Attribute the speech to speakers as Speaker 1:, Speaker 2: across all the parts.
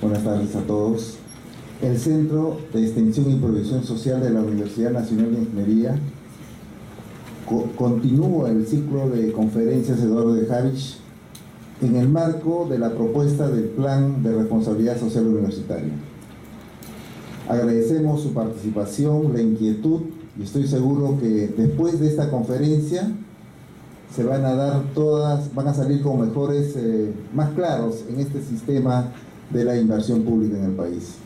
Speaker 1: Buenas tardes a todos. El Centro de Extensión y Provisión Social de la Universidad Nacional de Ingeniería continúa el ciclo de conferencias Eduardo de Habich en el marco de la propuesta del Plan de Responsabilidad Social Universitaria. Agradecemos su participación, la inquietud, y estoy seguro que después de esta conferencia se van a salir con mejores, más claros en este sistema de la inversión pública en el país.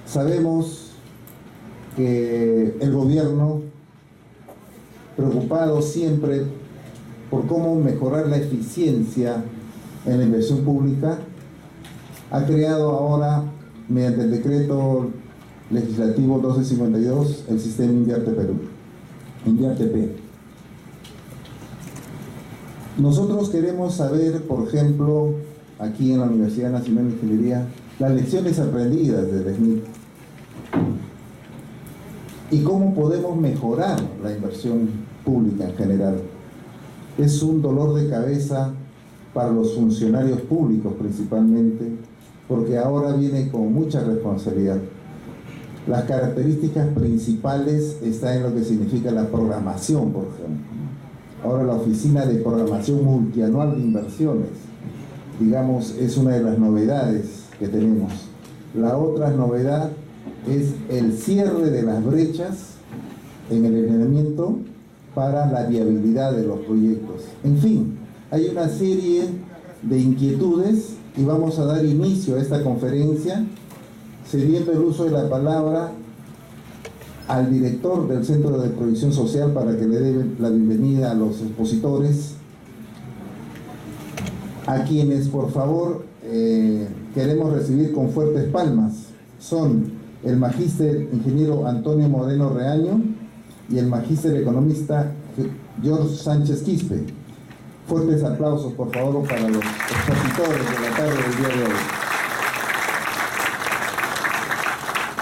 Speaker 1: Sabemos que el gobierno, preocupado siempre por cómo mejorar la eficiencia en la inversión pública, ha creado ahora, mediante el decreto legislativo 1252, el sistema Invierte Perú, Invierte-P. Nosotros queremos saber, por ejemplo, aquí en la Universidad Nacional de Ingeniería, las lecciones aprendidas del SNIP y cómo podemos mejorar la inversión pública en general. Es un dolor de cabeza para los funcionarios públicos principalmente, porque ahora viene con mucha responsabilidad. Las características principales están en lo que significa la programación, por ejemplo. Ahora la Oficina de Programación Multianual de Inversiones, digamos, es una de las novedades que tenemos. La otra novedad es el cierre de las brechas en el lineamiento para la viabilidad de los proyectos. En fin, hay una serie de inquietudes y vamos a dar inicio a esta conferencia cediendo el uso de la palabra al director del Centro de Provisión Social para que le dé la bienvenida a los expositores, a quienes por favor queremos recibir con fuertes palmas. Son el magíster ingeniero Antonio Moreno Reaño y el magíster economista George Sánchez Quispe. Fuertes aplausos por favor para los expositores de la tarde del día de hoy.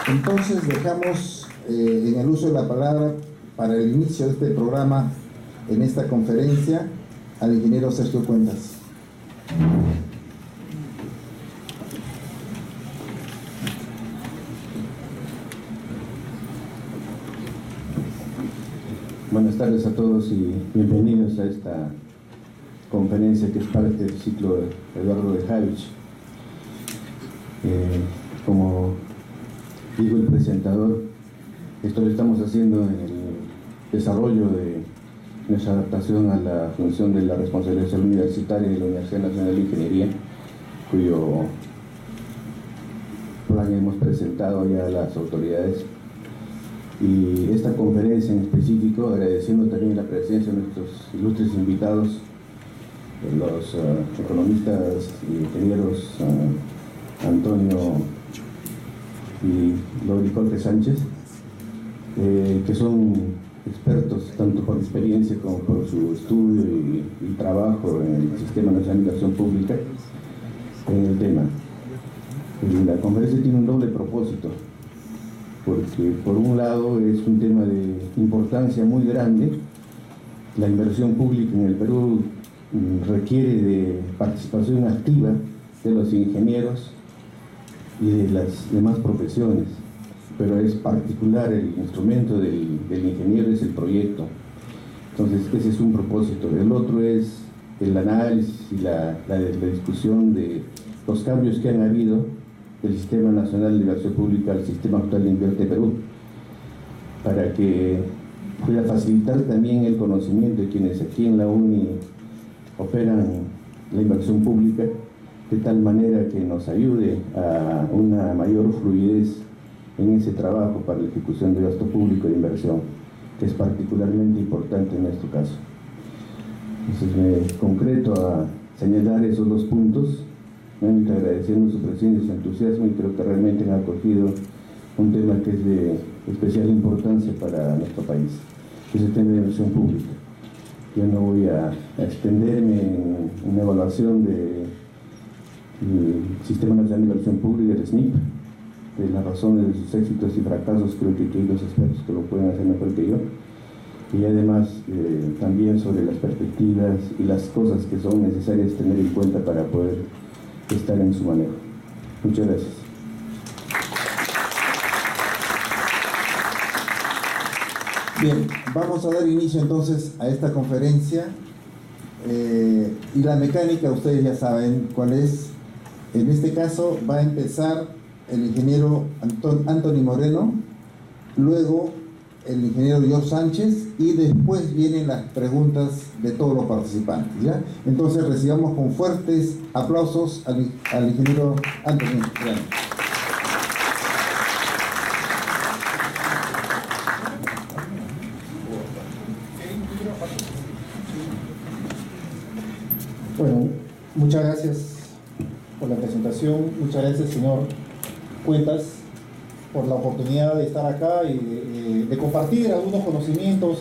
Speaker 1: Entonces dejamos en el uso de la palabra para el inicio de este programa, en esta conferencia, al ingeniero Sergio Cuentas.
Speaker 2: Buenas tardes a todos y bienvenidos a esta conferencia que es parte del ciclo de Eduardo de Habich. Como dijo el presentador, esto lo estamos haciendo en el desarrollo de nuestra adaptación a la función de la responsabilidad social universitaria de la Universidad Nacional de Ingeniería, cuyo plan hemos presentado ya a las autoridades. Y esta conferencia en específico, agradeciendo también la presencia de nuestros ilustres invitados, los economistas y ingenieros Antonio y Lori Jorge Sánchez, que son expertos tanto por experiencia como por su estudio y trabajo en el Sistema Nacional de Inversión Pública en el tema. La conferencia tiene un doble propósito, porque por un lado es un tema de importancia muy grande. La inversión pública en el Perú requiere de participación activa de los ingenieros y de las demás profesiones, pero es particular el instrumento del ingeniero, es el proyecto. Entonces ese es un propósito. El otro es el análisis y la discusión de los cambios que han habido del Sistema Nacional de Inversión Pública al Sistema Actual de Invierte Perú, para que pueda facilitar también el conocimiento de quienes aquí en la UNI operan la inversión pública, de tal manera que nos ayude a una mayor fluidez en ese trabajo para la ejecución de gasto público de inversión, que es particularmente importante en nuestro caso. Entonces me concreto a señalar esos dos puntos, realmente agradeciendo su presencia y su entusiasmo, y creo que realmente han acogido un tema que es de especial importancia para nuestro país, que es el tema de inversión pública. Yo no voy a extenderme en una evaluación del Sistema Nacional de Inversión Pública, del SNIP, de las razones de sus éxitos y fracasos. Creo que hay dos expertos que lo pueden hacer mejor que yo. y además también sobre las perspectivas y las cosas que son necesarias tener en cuenta para poder estar en su manejo. Muchas gracias.
Speaker 1: Bien, vamos a dar inicio entonces a esta conferencia y la mecánica ustedes ya saben cuál es. En este caso va a empezar el ingeniero Anthony Moreno, luego el ingeniero George Sánchez y después vienen las preguntas de todos los participantes, ¿ya? Entonces recibamos con fuertes aplausos al ingeniero Anthony Moreno.
Speaker 3: Bueno, muchas gracias por la presentación, muchas gracias, señor Cuentas, por la oportunidad de estar acá y de compartir algunos conocimientos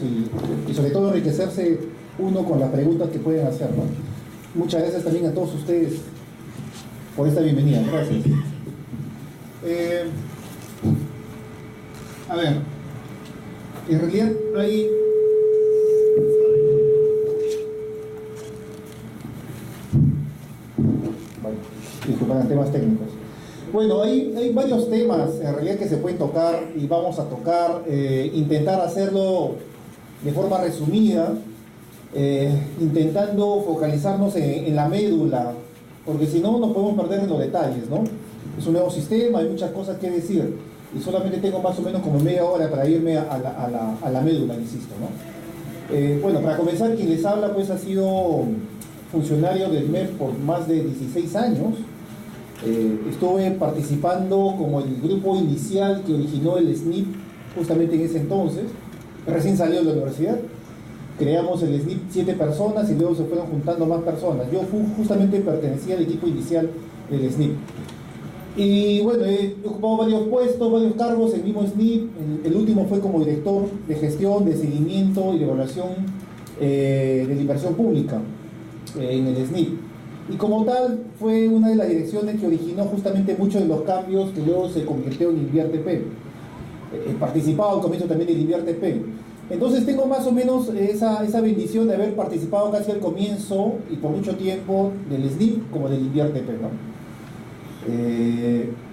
Speaker 3: y sobre todo enriquecerse uno con las preguntas que pueden hacer, ¿no? Muchas gracias también a todos ustedes por esta bienvenida. Gracias. A ver, en realidad hay... Disculpen, temas técnicos. Bueno, hay varios temas en realidad que se pueden tocar y vamos a tocar, intentar hacerlo de forma resumida, intentando focalizarnos en la médula, porque si no nos podemos perder en los detalles, ¿no? Es un nuevo sistema, hay muchas cosas que decir y solamente tengo más o menos como media hora para irme a la médula, insisto, ¿no? Bueno, para comenzar, quien les habla pues ha sido funcionario del MEF por más de 16 años. Estuve participando como el grupo inicial que originó el SNIP justamente en ese entonces. Recién salió de la universidad, creamos el SNIP 7 personas y luego se fueron juntando más personas. Yo justamente pertenecía al equipo inicial del SNIP. Y bueno, he ocupado varios puestos, varios cargos en el mismo SNIP. El último fue como director de gestión, de seguimiento y de evaluación de la inversión pública en el SNIP. Y como tal, fue una de las direcciones que originó justamente muchos de los cambios que luego se convirtió en InviarTP. He participado al comienzo también del InviarTP. Entonces tengo más o menos esa bendición de haber participado casi al comienzo y por mucho tiempo del SNIP como del InviarTP, ¿no?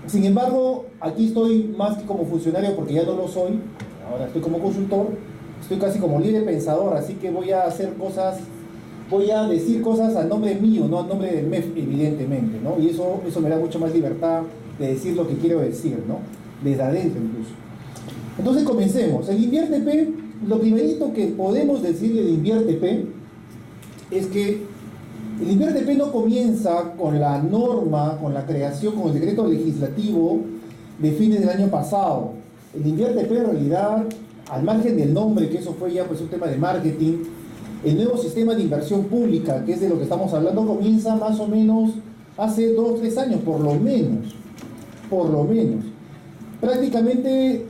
Speaker 3: Sin embargo, aquí estoy más que como funcionario porque ya no lo soy. Ahora estoy como consultor, estoy casi como libre pensador, así que voy a hacer cosas... Voy a decir cosas a nombre mío, no a nombre del MEF, evidentemente, ¿no? Y eso me da mucha más libertad de decir lo que quiero decir, ¿no? Desde adentro incluso. Entonces comencemos. El InviarTP, lo primerito que podemos decirle de InviarTP es que el InviarTP no comienza con la norma, con la creación, con el decreto legislativo de fines del año pasado. El InviarTP en realidad, al margen del nombre, que eso fue ya pues un tema de marketing, el nuevo sistema de inversión pública, que es de lo que estamos hablando, comienza más o menos hace 2 o 3 años, por lo menos. Prácticamente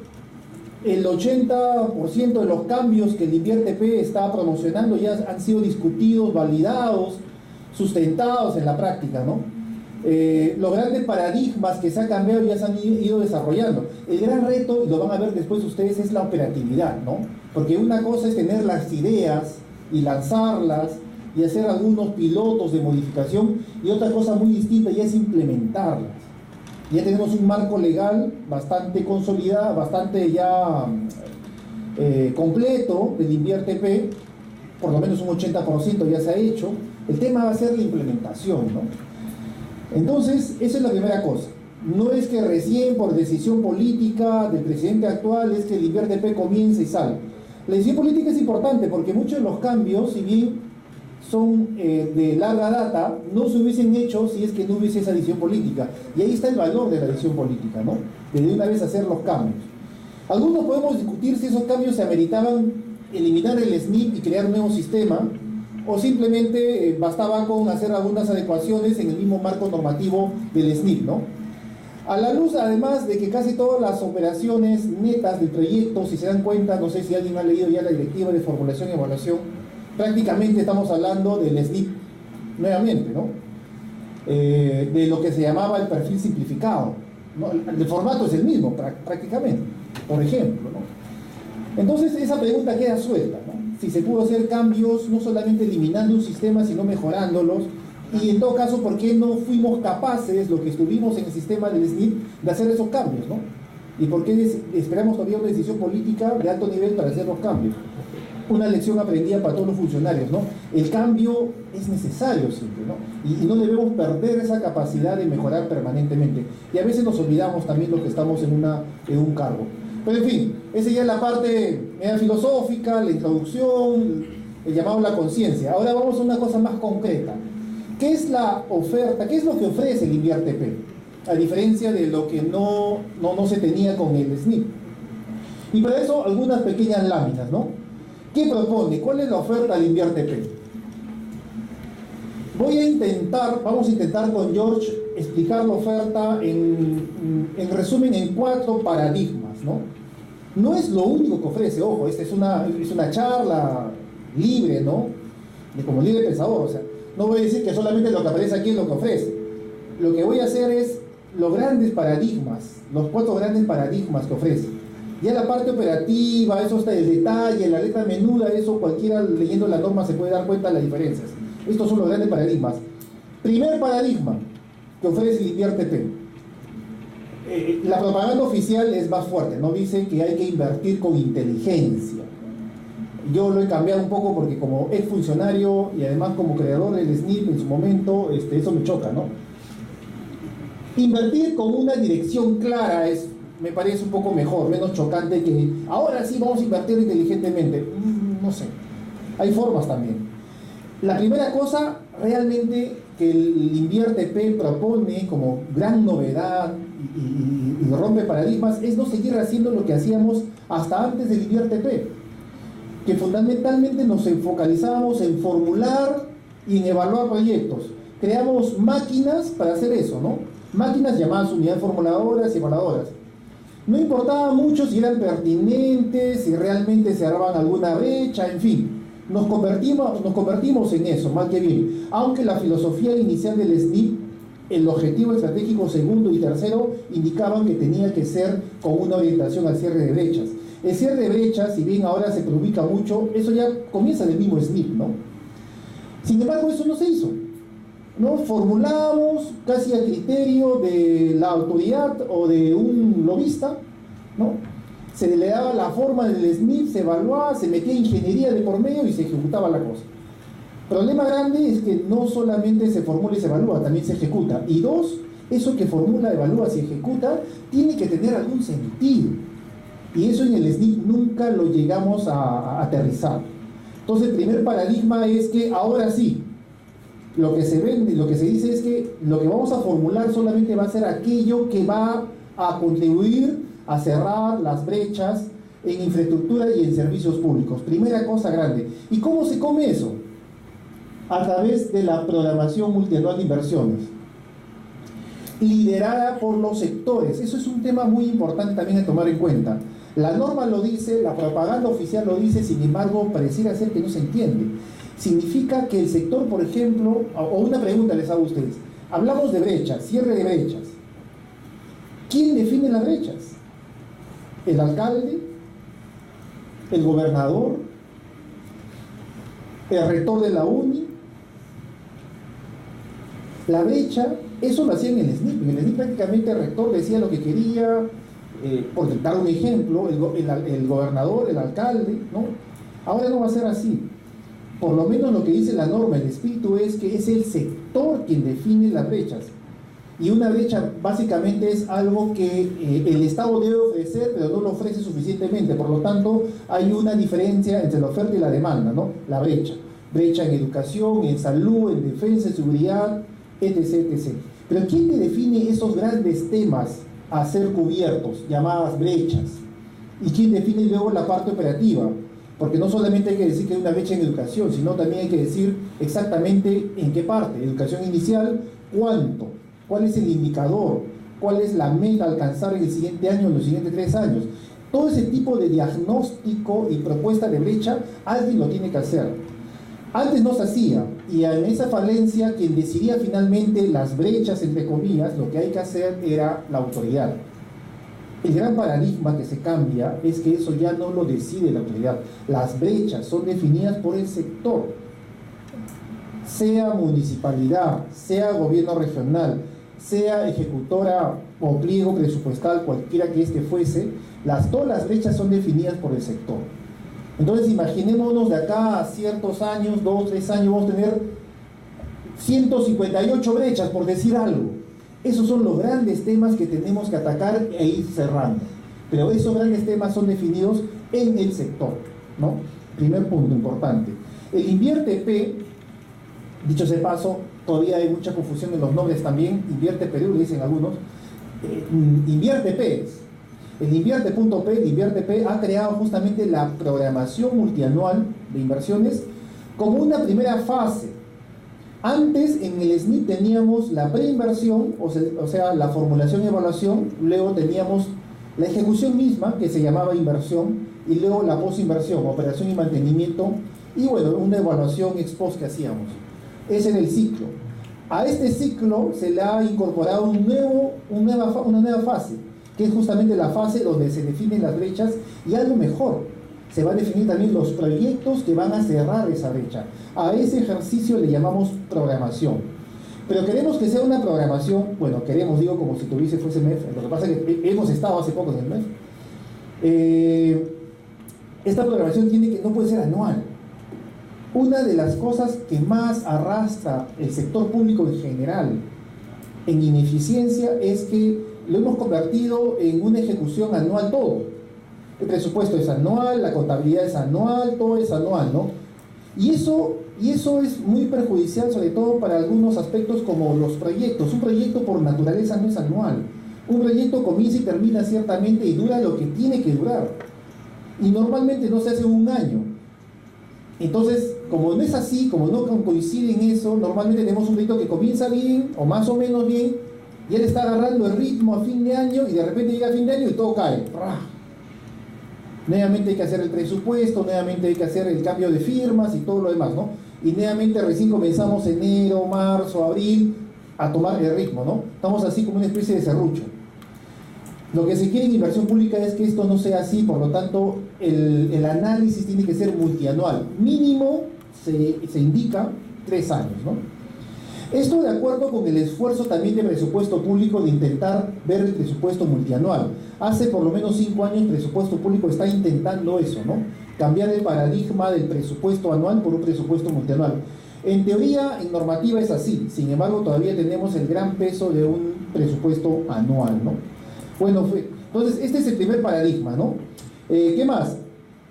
Speaker 3: el 80% de los cambios que el InviarTP está promocionando ya han sido discutidos, validados, sustentados en la práctica, ¿no? Los grandes paradigmas que se han cambiado ya se han ido desarrollando. El gran reto, y lo van a ver después ustedes, es la operatividad, ¿no? Porque una cosa es tener las ideas y lanzarlas y hacer algunos pilotos de modificación, y otra cosa muy distinta ya es implementarlas. Ya tenemos un marco legal bastante consolidado, bastante ya completo del InviarTP, por lo menos un 80% ya se ha hecho. El tema va a ser la implementación, ¿no? Entonces, esa es la primera cosa. No es que recién por decisión política del presidente actual es que el InviarTP comience y salga. La decisión política es importante porque muchos de los cambios, si bien son de larga data, no se hubiesen hecho si es que no hubiese esa decisión política. Y ahí está el valor de la decisión política, ¿no? De una vez hacer los cambios. Algunos podemos discutir si esos cambios se ameritaban eliminar el SNIP y crear un nuevo sistema, o simplemente bastaba con hacer algunas adecuaciones en el mismo marco normativo del SNIP, ¿no? A la luz, además, de que casi todas las operaciones netas del proyecto, si se dan cuenta, no sé si alguien ha leído ya la directiva de formulación y evaluación, prácticamente estamos hablando del SNIP nuevamente, ¿no? De lo que se llamaba el perfil simplificado, ¿no? El formato es el mismo, prácticamente, por ejemplo, ¿no? Entonces esa pregunta queda suelta, ¿no? Si se pudo hacer cambios, no solamente eliminando un sistema, sino mejorándolos, y en todo caso, ¿por qué no fuimos capaces, los que estuvimos en el sistema del SNIP, de hacer esos cambios, ¿no? ¿Y por qué esperamos todavía una decisión política de alto nivel para hacer los cambios? Una lección aprendida para todos los funcionarios, ¿no? El cambio es necesario siempre, ¿no? Y no debemos perder esa capacidad de mejorar permanentemente. Y a veces nos olvidamos también los que estamos en un cargo. Pero en fin, esa ya es la parte media filosófica, la introducción, el llamado a la conciencia. Ahora vamos a una cosa más concreta. ¿Qué es la oferta? ¿Qué es lo que ofrece el INVIERTP? A diferencia de lo que no se tenía con el SNIP. Y para eso algunas pequeñas láminas, ¿no? ¿Qué propone? ¿Cuál es la oferta del INVIERTP? Vamos a intentar con George explicar la oferta en resumen en 4 paradigmas, ¿no? No es lo único que ofrece, ojo, esta es una charla libre, ¿no? Como libre pensador, o sea, no voy a decir que solamente lo que aparece aquí es lo que ofrece. Lo que voy a hacer es los grandes paradigmas, los 4 grandes paradigmas que ofrece. Ya la parte operativa, eso está el detalle, la letra menuda, eso cualquiera leyendo la norma se puede dar cuenta de las diferencias. Estos son los grandes paradigmas. Primer paradigma que ofrece el INVIERTP. La propaganda oficial es más fuerte, ¿no? Dice que hay que invertir con inteligencia. Yo lo he cambiado un poco porque como ex funcionario y además como creador del SNIP en su momento, eso me choca, ¿no? Invertir con una dirección clara me parece un poco mejor, menos chocante que ahora sí vamos a invertir inteligentemente. No sé, hay formas también. La primera cosa realmente que el INVIERTP propone como gran novedad y rompe paradigmas es no seguir haciendo lo que hacíamos hasta antes del INVIERTP, que fundamentalmente nos focalizábamos en formular y en evaluar proyectos. Creamos máquinas para hacer eso, ¿no? Máquinas llamadas unidades formuladoras y evaluadoras. No importaba mucho si eran pertinentes, si realmente cerraban alguna brecha, en fin. Nos convertimos en eso, mal que bien. Aunque la filosofía inicial del SNIP, el objetivo estratégico segundo y tercero, indicaban que tenía que ser con una orientación al cierre de brechas. El cierre de brechas, si bien ahora se publica mucho, eso ya comienza del mismo SNIP, ¿no? Sin embargo, eso no se hizo, ¿no? Formulamos casi a criterio de la autoridad o de un lobista, ¿no? Se le daba la forma del SNIP, se evaluaba, se metía ingeniería de por medio y se ejecutaba la cosa. El problema grande es que no solamente se formula y se evalúa, también se ejecuta. Y 2, eso que formula, evalúa y ejecuta tiene que tener algún sentido. Y eso en el SNIP nunca lo llegamos a aterrizar. Entonces el primer paradigma es que ahora sí, lo que se vende, lo que se dice es que lo que vamos a formular solamente va a ser aquello que va a contribuir a cerrar las brechas en infraestructura y en servicios públicos. Primera cosa grande. ¿Y cómo se come eso? A través de la programación multianual de inversiones, liderada por los sectores. Eso es un tema muy importante también a tomar en cuenta. La norma lo dice, la propaganda oficial lo dice, sin embargo, pareciera ser que no se entiende. Significa que el sector, por ejemplo, o una pregunta les hago a ustedes. Hablamos de brechas, cierre de brechas. ¿Quién define las brechas? ¿El alcalde? ¿El gobernador? ¿El rector de la uni? La brecha, eso lo hacía en el SNIP. En el SNIP prácticamente el rector decía lo que quería, por dar un ejemplo, el gobernador, el alcalde, ¿no? Ahora no va a ser así. Por lo menos lo que dice la norma, el espíritu es que es el sector quien define las brechas. Y una brecha básicamente es algo que el Estado debe ofrecer, pero no lo ofrece suficientemente. Por lo tanto, hay una diferencia entre la oferta y la demanda, ¿no? La brecha. Brecha en educación, en salud, en defensa, en seguridad, etc., etc. Pero ¿quién te define esos grandes temas a ser cubiertos, llamadas brechas? ¿Y quién define luego la parte operativa? Porque no solamente hay que decir que hay una brecha en educación, sino también hay que decir exactamente en qué parte. Educación inicial, ¿cuánto? ¿Cuál es el indicador? ¿Cuál es la meta a alcanzar en el siguiente año, en los siguientes 3 años? Todo ese tipo de diagnóstico y propuesta de brecha, alguien lo tiene que hacer. Antes no se hacía, y en esa falencia, quien decidía finalmente las brechas, entre comillas, lo que hay que hacer era la autoridad. El gran paradigma que se cambia es que eso ya no lo decide la autoridad. Las brechas son definidas por el sector, sea municipalidad, sea gobierno regional, sea ejecutora o pliego presupuestal, cualquiera que este fuese, todas las brechas son definidas por el sector. Entonces imaginémonos de acá a ciertos años, 2, 3 años, vamos a tener 158 brechas, por decir algo. Esos son los grandes temas que tenemos que atacar e ir cerrando. Pero esos grandes temas son definidos en el sector, ¿no? Primer punto importante. El Invierte P, dicho sea de paso, todavía hay mucha confusión en los nombres también. Invierte Perú, le dicen algunos. Invierte P. El Invierte.p, el Invierte P ha creado justamente la programación multianual de inversiones como una primera fase. Antes en el SNIP teníamos la preinversión, o sea, la formulación y evaluación, luego teníamos la ejecución misma, que se llamaba inversión, y luego la posinversión, operación y mantenimiento, y bueno, una evaluación ex post que hacíamos. Ese era el ciclo. A este ciclo se le ha incorporado una nueva fase, que es justamente la fase donde se definen las brechas, y algo mejor, se van a definir también los proyectos que van a cerrar esa brecha. A ese ejercicio le llamamos programación. Pero queremos que sea una programación, bueno, queremos, digo, como si fuese MEF, lo que pasa es que hemos estado hace poco en el MEF. Esta programación no puede ser anual. Una de las cosas que más arrastra el sector público en general en ineficiencia es que lo hemos convertido en una ejecución anual todo. El presupuesto es anual, la contabilidad es anual, todo es anual, ¿no? Y eso es muy perjudicial, sobre todo para algunos aspectos como los proyectos. Un proyecto por naturaleza no es anual. Un proyecto comienza y termina ciertamente y dura lo que tiene que durar. Y normalmente no se hace un año. Entonces, como no es así, como no coincide en eso, normalmente tenemos un proyecto que comienza bien, o más o menos bien, y él está agarrando el ritmo a fin de año, y de repente llega a fin de año y todo cae. Nuevamente hay que hacer el presupuesto, nuevamente hay que hacer el cambio de firmas y todo lo demás, ¿no? Y nuevamente recién comenzamos enero, marzo, abril a tomar el ritmo, ¿no? Estamos así como una especie de serrucho. Lo que se quiere en inversión pública es que esto no sea así, por lo tanto el análisis tiene que ser multianual. Mínimo se indica 3 años, ¿no? Esto de acuerdo con el esfuerzo también de presupuesto público de intentar ver el presupuesto multianual. Hace por lo menos 5 años el presupuesto público está intentando eso, ¿no? Cambiar el paradigma del presupuesto anual por un presupuesto multianual. En teoría, en normativa es así, sin embargo todavía tenemos el gran peso de un presupuesto anual, ¿no? Bueno, entonces este es el primer paradigma, ¿no? ¿Qué más?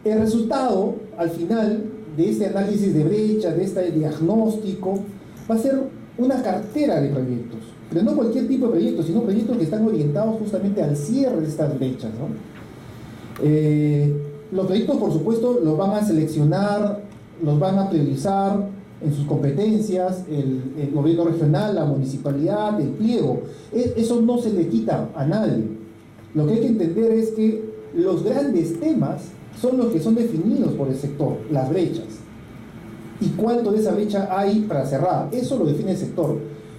Speaker 3: El resultado, al final, de este análisis de brechas, de este diagnóstico, va a ser una cartera de proyectos, pero no cualquier tipo de proyectos, sino proyectos que están orientados justamente al cierre de estas brechas, ¿no? Los proyectos, por supuesto, los van a seleccionar, los van a priorizar en sus competencias, el gobierno regional, la municipalidad, el pliego. Eso no se le quita a nadie. Lo que hay que entender es que los grandes temas son los que son definidos por el sector, las brechas. Y cuánto de esa brecha hay para cerrar, eso lo define el sector.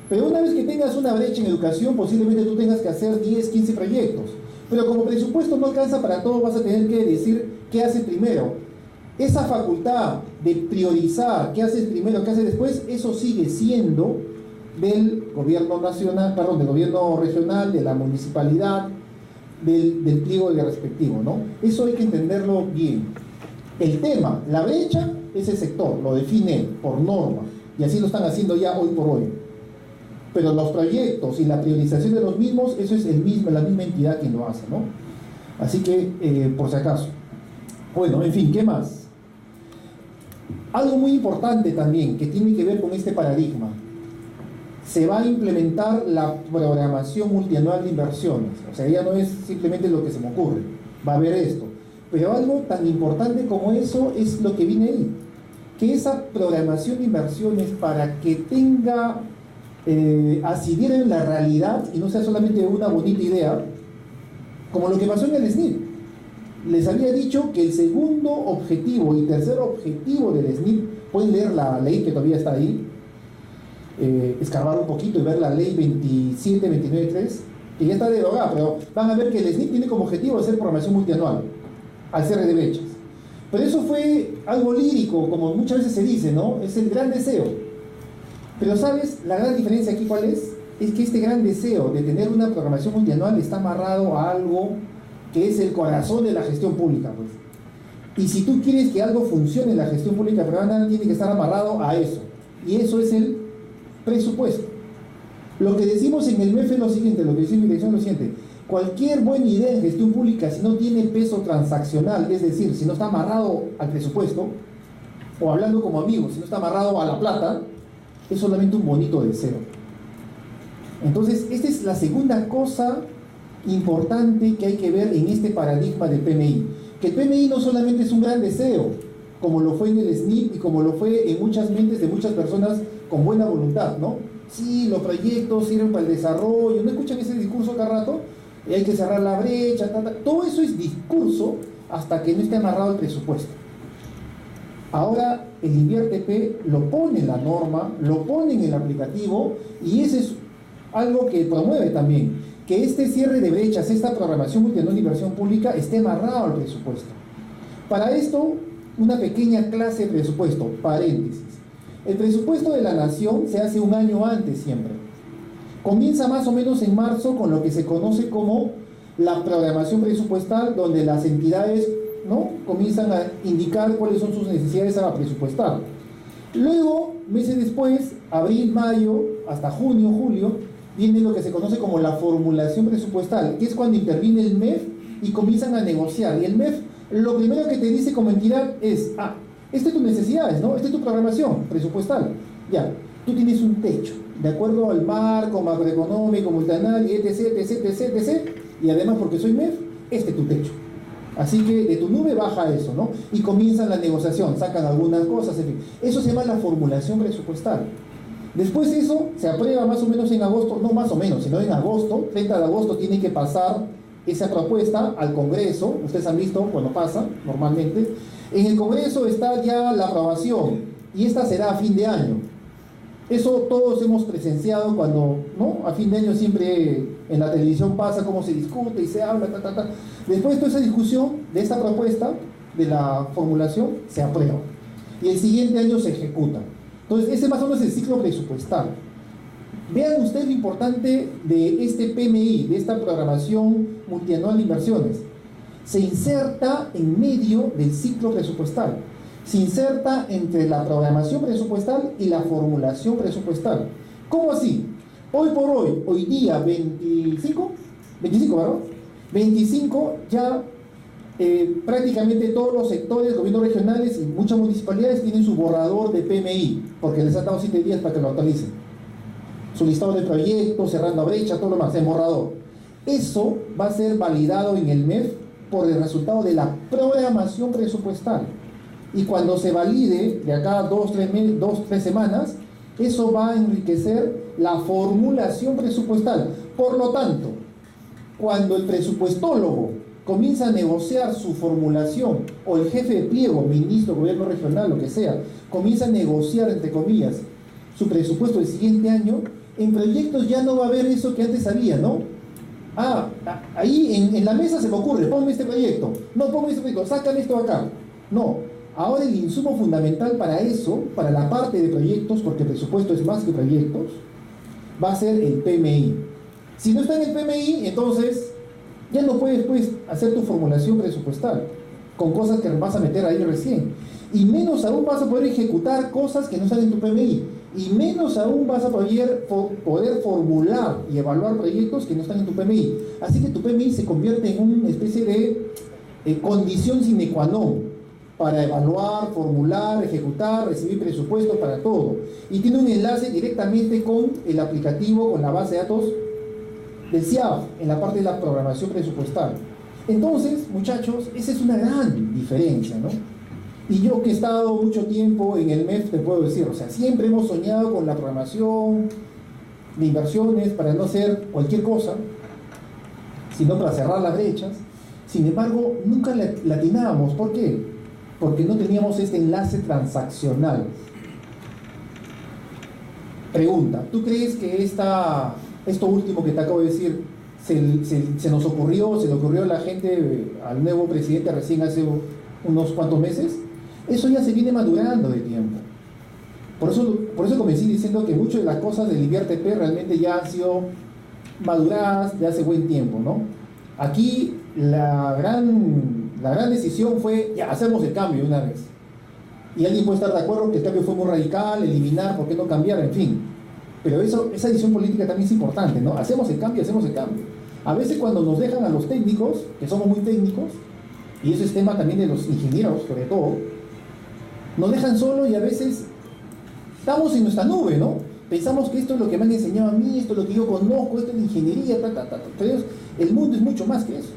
Speaker 3: Pero una vez que tengas una brecha en educación, posiblemente tú tengas que hacer 10, 15 proyectos. Pero como presupuesto no alcanza para todo, vas a tener que decir qué haces primero. Esa facultad de priorizar qué haces primero, qué haces después, eso sigue siendo del gobierno nacional, perdón, del gobierno regional, de la municipalidad, del pliego del respectivo, ¿no? Eso hay que entenderlo bien. El tema, la brecha, es el sector, lo define por norma, y así lo están haciendo ya hoy por hoy. Pero los proyectos y la priorización de los mismos, eso es la misma entidad quien lo hace, ¿no? Así que, por si acaso. Bueno, en fin, ¿qué más? Algo muy importante también, que tiene que ver con este paradigma. Se va a implementar la programación multianual de inversiones. O sea, ya no es simplemente lo que se me ocurre. Va a haber esto. Pero algo tan importante como eso es lo que viene ahí. Que esa programación de inversiones, para que tenga asidero en la realidad y no sea solamente una bonita idea, como lo que pasó en el SNIP. Les había dicho que el segundo objetivo y tercer objetivo del SNIP, pueden leer la ley que todavía está ahí, escarbar un poquito y ver la ley 27.29.3, que ya está derogada, pero van a ver que el SNIP tiene como objetivo hacer programación multianual, al cierre de brechas. Pero eso fue algo lírico, como muchas veces se dice, ¿no? Es el gran deseo. Pero ¿sabes? La gran diferencia aquí, ¿cuál es? Es que este gran deseo de tener una programación multianual está amarrado a algo que es el corazón de la gestión pública, pues. Y si tú quieres que algo funcione en la gestión pública peruana, tiene que estar amarrado a eso. Y eso es el presupuesto. Lo que decimos en el MEF es lo siguiente, lo que dice mi dirección es lo siguiente: cualquier buena idea en gestión pública, si no tiene peso transaccional, es decir, si no está amarrado al presupuesto, o hablando como amigos, si no está amarrado a la plata, es solamente un bonito deseo. Entonces, esta es la segunda cosa importante que hay que ver en este paradigma del PMI. Que el PMI no solamente es un gran deseo, como lo fue en el SNIP y como lo fue en muchas mentes de muchas personas con buena voluntad, ¿no? Sí, los proyectos sirven para el desarrollo, ¿no escuchan ese discurso cada rato? Hay que cerrar la brecha, todo eso es discurso hasta que no esté amarrado al presupuesto. Ahora el Invierte-P lo pone en la norma, lo pone en el aplicativo, y ese es algo que promueve también, que este cierre de brechas, esta programación multianual de inversión pública esté amarrado al presupuesto. Para esto, una pequeña clase de presupuesto, paréntesis. El presupuesto de la nación se hace un año antes siempre. Comienza más o menos en marzo con lo que se conoce como la programación presupuestal, donde las entidades, ¿no?, comienzan a indicar cuáles son sus necesidades a presupuestar. Luego, meses después, abril, mayo, hasta junio, julio, viene lo que se conoce como la formulación presupuestal, que es cuando interviene el MEF y comienzan a negociar. Y el MEF lo primero que te dice como entidad es: esta es tu necesidades, ¿no? Esta es tu programación presupuestal. Ya, tú tienes un techo, de acuerdo al marco macroeconómico, multianual, etc, etc, etc, etc. Y además, porque soy MEF, este es tu techo. Así que de tu nube baja eso, ¿no? Y comienzan la negociación, sacan algunas cosas, en fin. Eso se llama la formulación presupuestal. Después eso se aprueba más o menos en agosto, no más o menos, sino en agosto, 30 de agosto tiene que pasar esa propuesta al Congreso. Ustedes han visto cuando pasa, normalmente. En el Congreso está ya la aprobación, y esta será a fin de año. Eso todos hemos presenciado cuando, ¿no?, a fin de año siempre en la televisión pasa cómo se discute y se habla, Después de toda esa discusión de esta propuesta, de la formulación, se aprueba. Y el siguiente año se ejecuta. Entonces, ese más o menos es el ciclo presupuestal. Vean ustedes lo importante de este PMI, de esta programación multianual de inversiones. Se inserta en medio del ciclo presupuestal. Se inserta entre la programación presupuestal y la formulación presupuestal. ¿Cómo así? Hoy por hoy, hoy día 25, ¿verdad? 25 ya prácticamente todos los sectores, gobiernos regionales y muchas municipalidades tienen su borrador de PMI, porque les han dado 7 días para que lo actualicen. Su listado de proyectos, cerrando brecha, todo lo más, en borrador. Eso va a ser validado en el MEF por el resultado de la programación presupuestal. Y cuando se valide, de acá 2-3 semanas, eso va a enriquecer la formulación presupuestal. Por lo tanto, cuando el presupuestólogo comienza a negociar su formulación, o el jefe de pliego, ministro, gobierno regional, lo que sea, comienza a negociar, entre comillas, su presupuesto del siguiente año, en proyectos ya no va a haber eso que antes había, ¿no? Ahí en la mesa se me ocurre, ponme este proyecto, no, ponme este proyecto, sácame esto acá. No, ahora el insumo fundamental para eso, para la parte de proyectos, porque el presupuesto es más que proyectos, va a ser el PMI. Si no está en el PMI, entonces ya no puedes, pues, hacer tu formulación presupuestal con cosas que vas a meter ahí recién. Y menos aún vas a poder ejecutar cosas que no están en tu PMI. Y menos aún vas a poder formular y evaluar proyectos que no están en tu PMI. Así que tu PMI se convierte en una especie de condición sine qua non para evaluar, formular, ejecutar, recibir presupuestos para todo. Y tiene un enlace directamente con el aplicativo, con la base de datos del CIAF, en la parte de la programación presupuestal. Entonces, muchachos, esa es una gran diferencia, ¿no? Y yo que he estado mucho tiempo en el MEF te puedo decir, o sea, siempre hemos soñado con la programación de inversiones para no hacer cualquier cosa, sino para cerrar las brechas. Sin embargo, nunca la atinábamos. ¿Por qué? Porque no teníamos este enlace transaccional. Pregunta, ¿tú crees que esto último que te acabo de decir se nos ocurrió, se le ocurrió a la gente, al nuevo presidente recién hace unos cuantos meses, eso ya se viene madurando de tiempo. Por eso comencé diciendo que muchas de las cosas del InviérteP realmente ya han sido maduradas de hace buen tiempo, ¿no? Aquí la gran decisión fue, ya, hacemos el cambio de una vez. Y alguien puede estar de acuerdo que el cambio fue muy radical, eliminar, ¿por qué no cambiar? En fin. Pero esa decisión política también es importante, ¿no? Hacemos el cambio. A veces cuando nos dejan a los técnicos, que somos muy técnicos, y ese es tema también de los ingenieros, sobre todo, nos dejan solo y a veces estamos en nuestra nube, ¿no? Pensamos que esto es lo que me han enseñado a mí, esto es lo que yo conozco, esto es la ingeniería, Pero el mundo es mucho más que eso.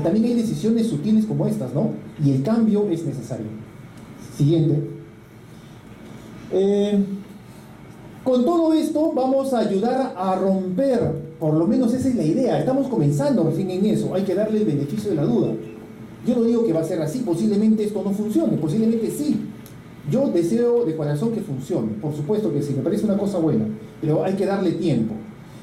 Speaker 3: También hay decisiones sutiles como estas, ¿no? Y el cambio es necesario. Siguiente. Con todo esto vamos a ayudar a romper, por lo menos esa es la idea, estamos comenzando recién en eso, hay que darle el beneficio de la duda. Yo no digo que va a ser así, posiblemente esto no funcione, posiblemente sí. Yo deseo de corazón que funcione, por supuesto que sí, me parece una cosa buena, pero hay que darle tiempo.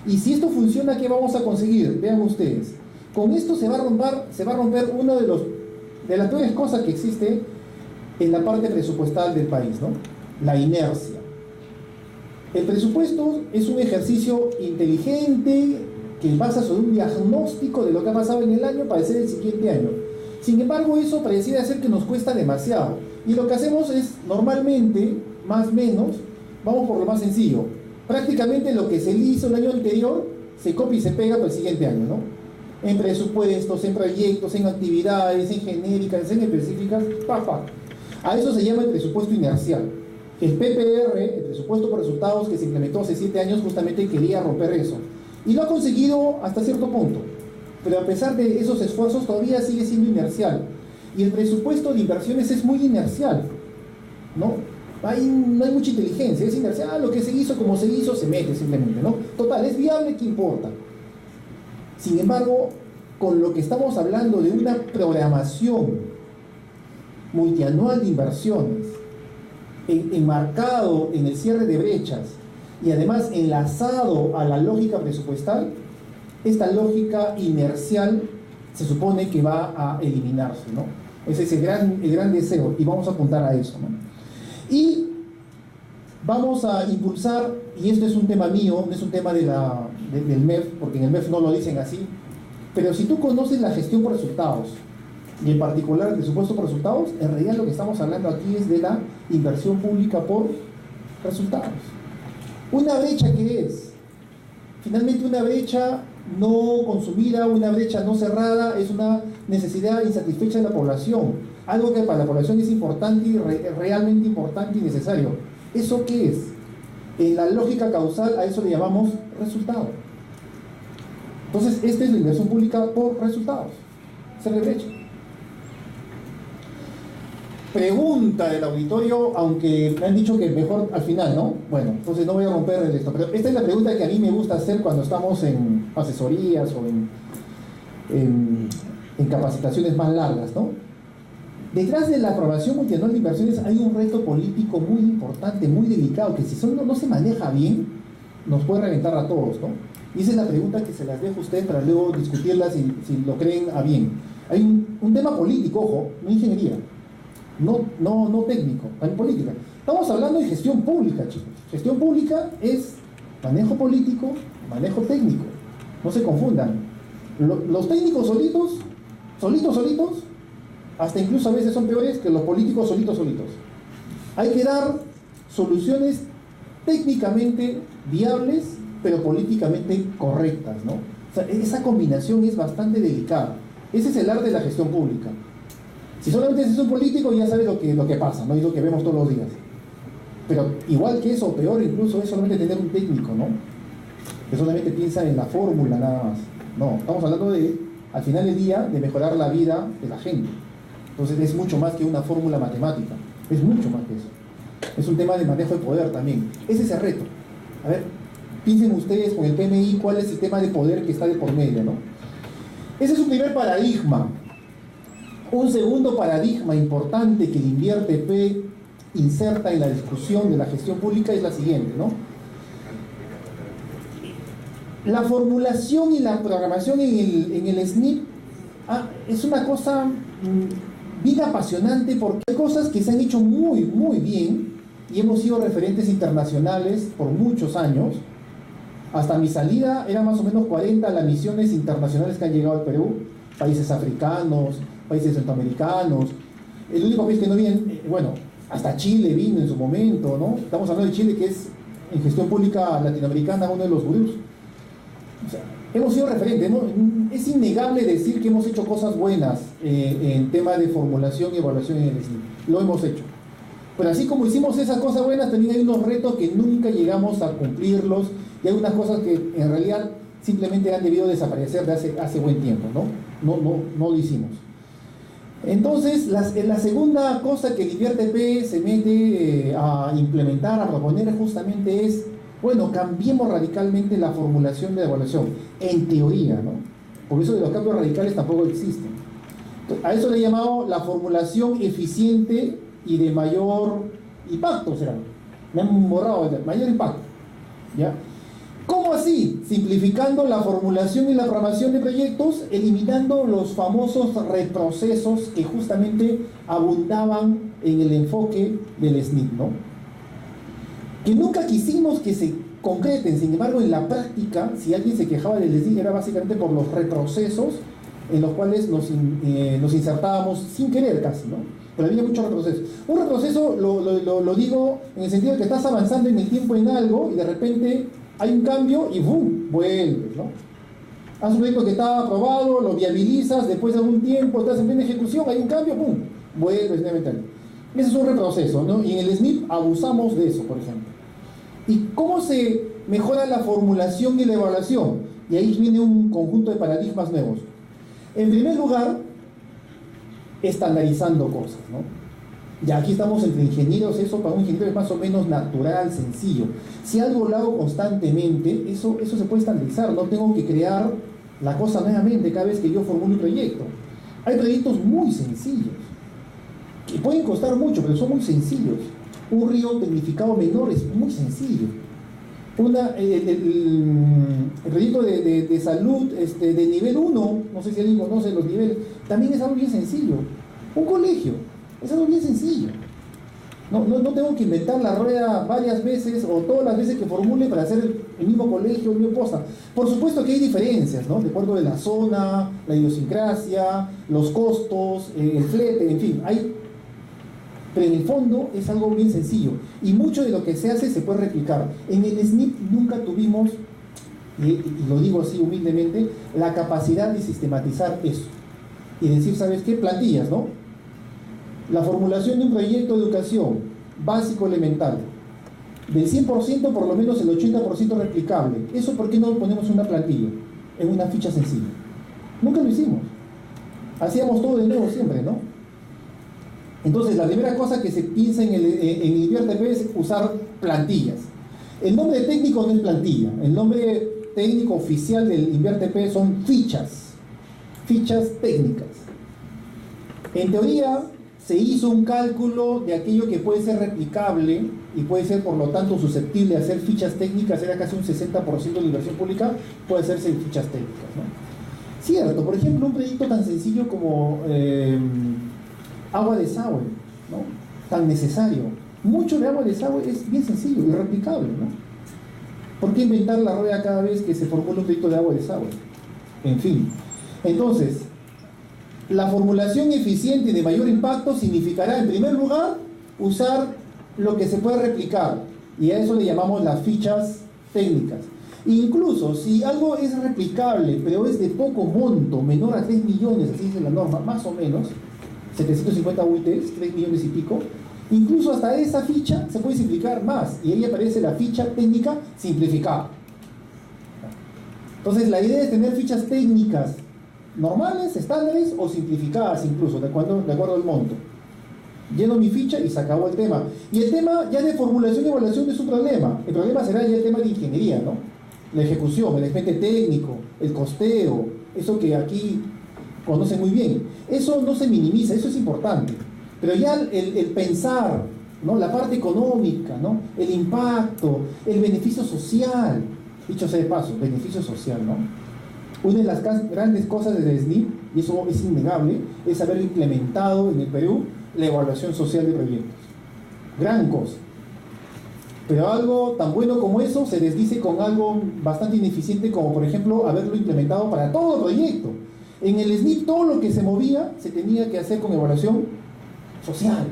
Speaker 3: Y si esto funciona, ¿qué vamos a conseguir? Vean ustedes, con esto se va a romper una de las peores cosas que existe en la parte presupuestal del país, ¿no? La inercia. El presupuesto es un ejercicio inteligente que basa sobre un diagnóstico de lo que ha pasado en el año para hacer el siguiente año. Sin embargo, eso pareciera ser que nos cuesta demasiado. Y lo que hacemos es, normalmente, más o menos, vamos por lo más sencillo. Prácticamente lo que se hizo el año anterior se copia y se pega para el siguiente año, ¿no? En presupuestos, en proyectos, en actividades, en genéricas, en específicas, A eso se llama el presupuesto inercial. El PPR, el presupuesto por resultados que se implementó hace 7 años, justamente quería romper eso. Y lo ha conseguido hasta cierto punto. Pero a pesar de esos esfuerzos, todavía sigue siendo inercial. Y el presupuesto de inversiones es muy inercial, ¿no? No hay mucha inteligencia, es inercial. Lo que se hizo, como se hizo, se mete simplemente, ¿no? Total, es viable, ¿qué importa? Sin embargo, con lo que estamos hablando de una programación multianual de inversiones, enmarcado en el cierre de brechas y además enlazado a la lógica presupuestal, esta lógica inercial se supone que va a eliminarse, ¿no? Ese es el gran deseo y vamos a apuntar a eso, ¿no? Y vamos a impulsar, y esto es un tema mío, no es un tema del MEF, porque en el MEF no lo dicen así, pero si tú conoces la gestión por resultados, y en particular el presupuesto por resultados, en realidad lo que estamos hablando aquí es de la inversión pública por resultados. ¿Una brecha qué es? Finalmente una brecha no consumida, una brecha no cerrada, es una necesidad insatisfecha de la población, algo que para la población es importante y realmente importante y necesario. ¿Eso qué es? En la lógica causal a eso le llamamos resultado. Entonces, esta es la inversión pública por resultados. Cierre de brecha. Pregunta del auditorio, aunque me han dicho que mejor al final, ¿no? Bueno, entonces no voy a romper esto, pero esta es la pregunta que a mí me gusta hacer cuando estamos en asesorías o en capacitaciones más largas, ¿no? Detrás de la aprobación multianual de inversiones hay un reto político muy importante, muy delicado, que si no se maneja bien, nos puede reventar a todos, ¿no? Y esa es la pregunta que se las dejo a ustedes para luego discutirla si lo creen a bien. Hay un tema político, ojo, no ingeniería. No técnico, hay política. Estamos hablando de gestión pública, chicos. Gestión pública es manejo político, manejo técnico. No se confundan. Los técnicos solitos, hasta incluso a veces son peores que los políticos solitos. Hay que dar soluciones técnicamente viables, pero políticamente correctas, ¿no? O sea, esa combinación es bastante delicada. Ese es el arte de la gestión pública. Si solamente es un político, ya sabe lo que pasa, ¿no? Y lo que vemos todos los días. Pero igual que eso, peor incluso, es solamente tener un técnico, ¿no? Que solamente piensa en la fórmula nada más. No, estamos hablando de, al final del día, de mejorar la vida de la gente. Entonces es mucho más que una fórmula matemática. Es mucho más que eso. Es un tema de manejo de poder también. Ese es el reto. A ver, piensen ustedes con el PMI cuál es el tema de poder que está de por medio, ¿no? Ese es un primer paradigma. Un segundo paradigma importante que el InviérteP inserta en la discusión de la gestión pública es la siguiente, ¿no? La formulación y la programación en el SNIP es una cosa bien apasionante, porque hay cosas que se han hecho muy, muy bien y hemos sido referentes internacionales por muchos años. Hasta mi salida eran más o menos 40 las misiones internacionales que han llegado al Perú, países africanos, países centroamericanos. El único país que no viene, bueno, hasta Chile vino en su momento, ¿no? Estamos hablando de Chile, que es en gestión pública latinoamericana uno de los gurús. O sea, hemos sido referentes, ¿no? Es innegable decir que hemos hecho cosas buenas en tema de formulación y evaluación en el SNIP. Lo hemos hecho. Pero así como hicimos esas cosas buenas, también hay unos retos que nunca llegamos a cumplirlos, y hay unas cosas que en realidad simplemente han debido desaparecer de hace buen tiempo, ¿no? No lo hicimos. Entonces, la segunda cosa que el INVIERTP se mete a implementar, a proponer justamente es, bueno, cambiemos radicalmente la formulación de evaluación, en teoría, ¿no? Por eso de los cambios radicales tampoco existen. A eso le he llamado la formulación eficiente y de mayor impacto, será. Me han borrado el mayor impacto, ¿ya? ¿Cómo así? Simplificando la formulación y la programación de proyectos, eliminando los famosos reprocesos que justamente abundaban en el enfoque del SNIP, ¿no? Que nunca quisimos que se concreten. Sin embargo, en la práctica, si alguien se quejaba del SNIP, era básicamente por los reprocesos en los cuales nos insertábamos sin querer casi, ¿no? Pero había muchos retrocesos. Un retroceso lo digo en el sentido de que estás avanzando en el tiempo en algo y de repente hay un cambio y ¡boom! Vuelves, ¿no? Haz un proyecto que estaba aprobado, lo viabilizas, después de algún tiempo estás en plena ejecución, hay un cambio, ¡boom! Vuelves nuevamente. Ese es un retroceso, ¿no? Y en el SNIP abusamos de eso, por ejemplo. ¿Y cómo se mejora la formulación y la evaluación? Y ahí viene un conjunto de paradigmas nuevos. En primer lugar, estandarizando cosas, ¿no? Ya aquí estamos entre ingenieros, eso para un ingeniero es más o menos natural, sencillo. Si algo lo hago constantemente, eso se puede estandarizar, no tengo que crear la cosa nuevamente cada vez que yo formulo un proyecto. Hay proyectos muy sencillos, que pueden costar mucho, pero son muy sencillos. Un río tecnificado menor es muy sencillo. El proyecto de salud de nivel 1, no sé si alguien conoce los niveles, también es algo bien sencillo. Un colegio es algo bien sencillo. No tengo que inventar la rueda varias veces o todas las veces que formule para hacer el mismo colegio, el mismo posta. Por supuesto que hay diferencias, ¿no? De acuerdo de la zona, la idiosincrasia, los costos, el flete, en fin, hay. Pero en el fondo es algo bien sencillo y mucho de lo que se hace se puede replicar. En el SNIP nunca tuvimos, y lo digo así humildemente, la capacidad de sistematizar eso y decir, ¿sabes qué? Plantillas, ¿no? La formulación de un proyecto de educación básico elemental, del 100% por lo menos el 80% replicable. ¿Eso por qué no ponemos una plantilla en una ficha sencilla? Nunca lo hicimos. Hacíamos todo de nuevo siempre, ¿no? Entonces, la primera cosa que se piensa en el INVIERTP es usar plantillas. El nombre técnico no es plantilla. El nombre técnico oficial del INVIERTP son fichas técnicas. En teoría, se hizo un cálculo de aquello que puede ser replicable y puede ser, por lo tanto, susceptible de hacer fichas técnicas. Era casi un 60% de la inversión pública puede hacerse en fichas técnicas, ¿no? Cierto, por ejemplo, un proyecto tan sencillo como agua de desagüe, ¿no? Tan necesario. Mucho de agua de desagüe es bien sencillo y replicable, ¿no? ¿Por qué inventar la rueda cada vez que se formula un proyecto de agua de desagüe? En fin. Entonces, la formulación eficiente y de mayor impacto significará, en primer lugar, usar lo que se puede replicar. Y a eso le llamamos las fichas técnicas. Incluso si algo es replicable, pero es de poco monto, menor a 3 millones, así dice la norma, más o menos, 750 UITs, 3 millones y pico, incluso hasta esa ficha se puede simplificar más, y ahí aparece la ficha técnica simplificada. Entonces la idea es tener fichas técnicas normales, estándares o simplificadas incluso, de acuerdo al monto. Lleno mi ficha y se acabó el tema. Y el tema ya de formulación y evaluación es un problema. El problema será ya el tema de ingeniería, ¿no? La ejecución, el expediente técnico, el costeo, eso que aquí conocen muy bien. Eso no se minimiza, eso es importante. Pero ya el pensar, ¿no? La parte económica, ¿no? El impacto, el beneficio social, Dicho sea de paso, beneficio social, ¿no? Una de las grandes cosas del SNIP, y eso es innegable, es haber implementado en el Perú la evaluación social de proyectos. Gran cosa. Pero algo tan bueno como eso se desdice con algo bastante ineficiente, como por ejemplo haberlo implementado para todo proyecto. En el SNIP todo lo que se movía se tenía que hacer con evaluación social.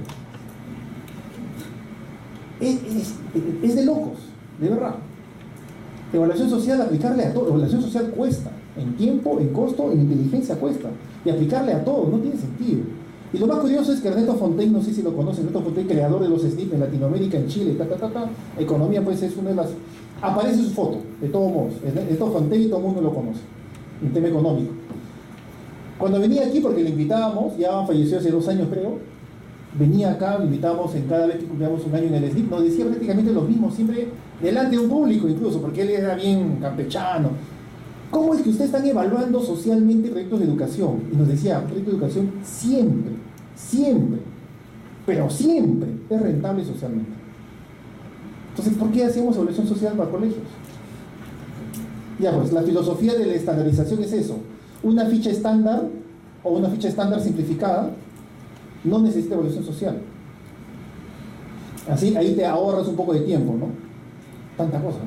Speaker 3: Es de locos, de verdad. Evaluación social, aplicarle a todo. Evaluación social cuesta, en tiempo, en costo, en inteligencia cuesta. Y aplicarle a todo no tiene sentido. Y lo más curioso es que Ernesto Fontaine, no sé si lo conocen, Ernesto Fontaine, creador de los SNIP en Latinoamérica, en Chile, economía, pues es una de las... Aparece su foto, de todos modos. Ernesto Fontaine todo el mundo lo conoce, en tema económico. Cuando venía aquí, porque le invitábamos, ya falleció hace 2 años creo, venía acá, lo invitábamos en cada vez que cumplíamos un año en el SNIP, nos decía prácticamente lo mismo, siempre delante de un público incluso, porque él era bien campechano. ¿Cómo es que ustedes están evaluando socialmente proyectos de educación? Y nos decía, proyecto de educación siempre, pero siempre es rentable socialmente. Entonces, ¿por qué hacemos evaluación social para colegios? Ya pues, la filosofía de la estandarización es eso. Una ficha estándar o una ficha estándar simplificada no necesita evaluación social. Así, ahí te ahorras un poco de tiempo, ¿no? Tanta cosa.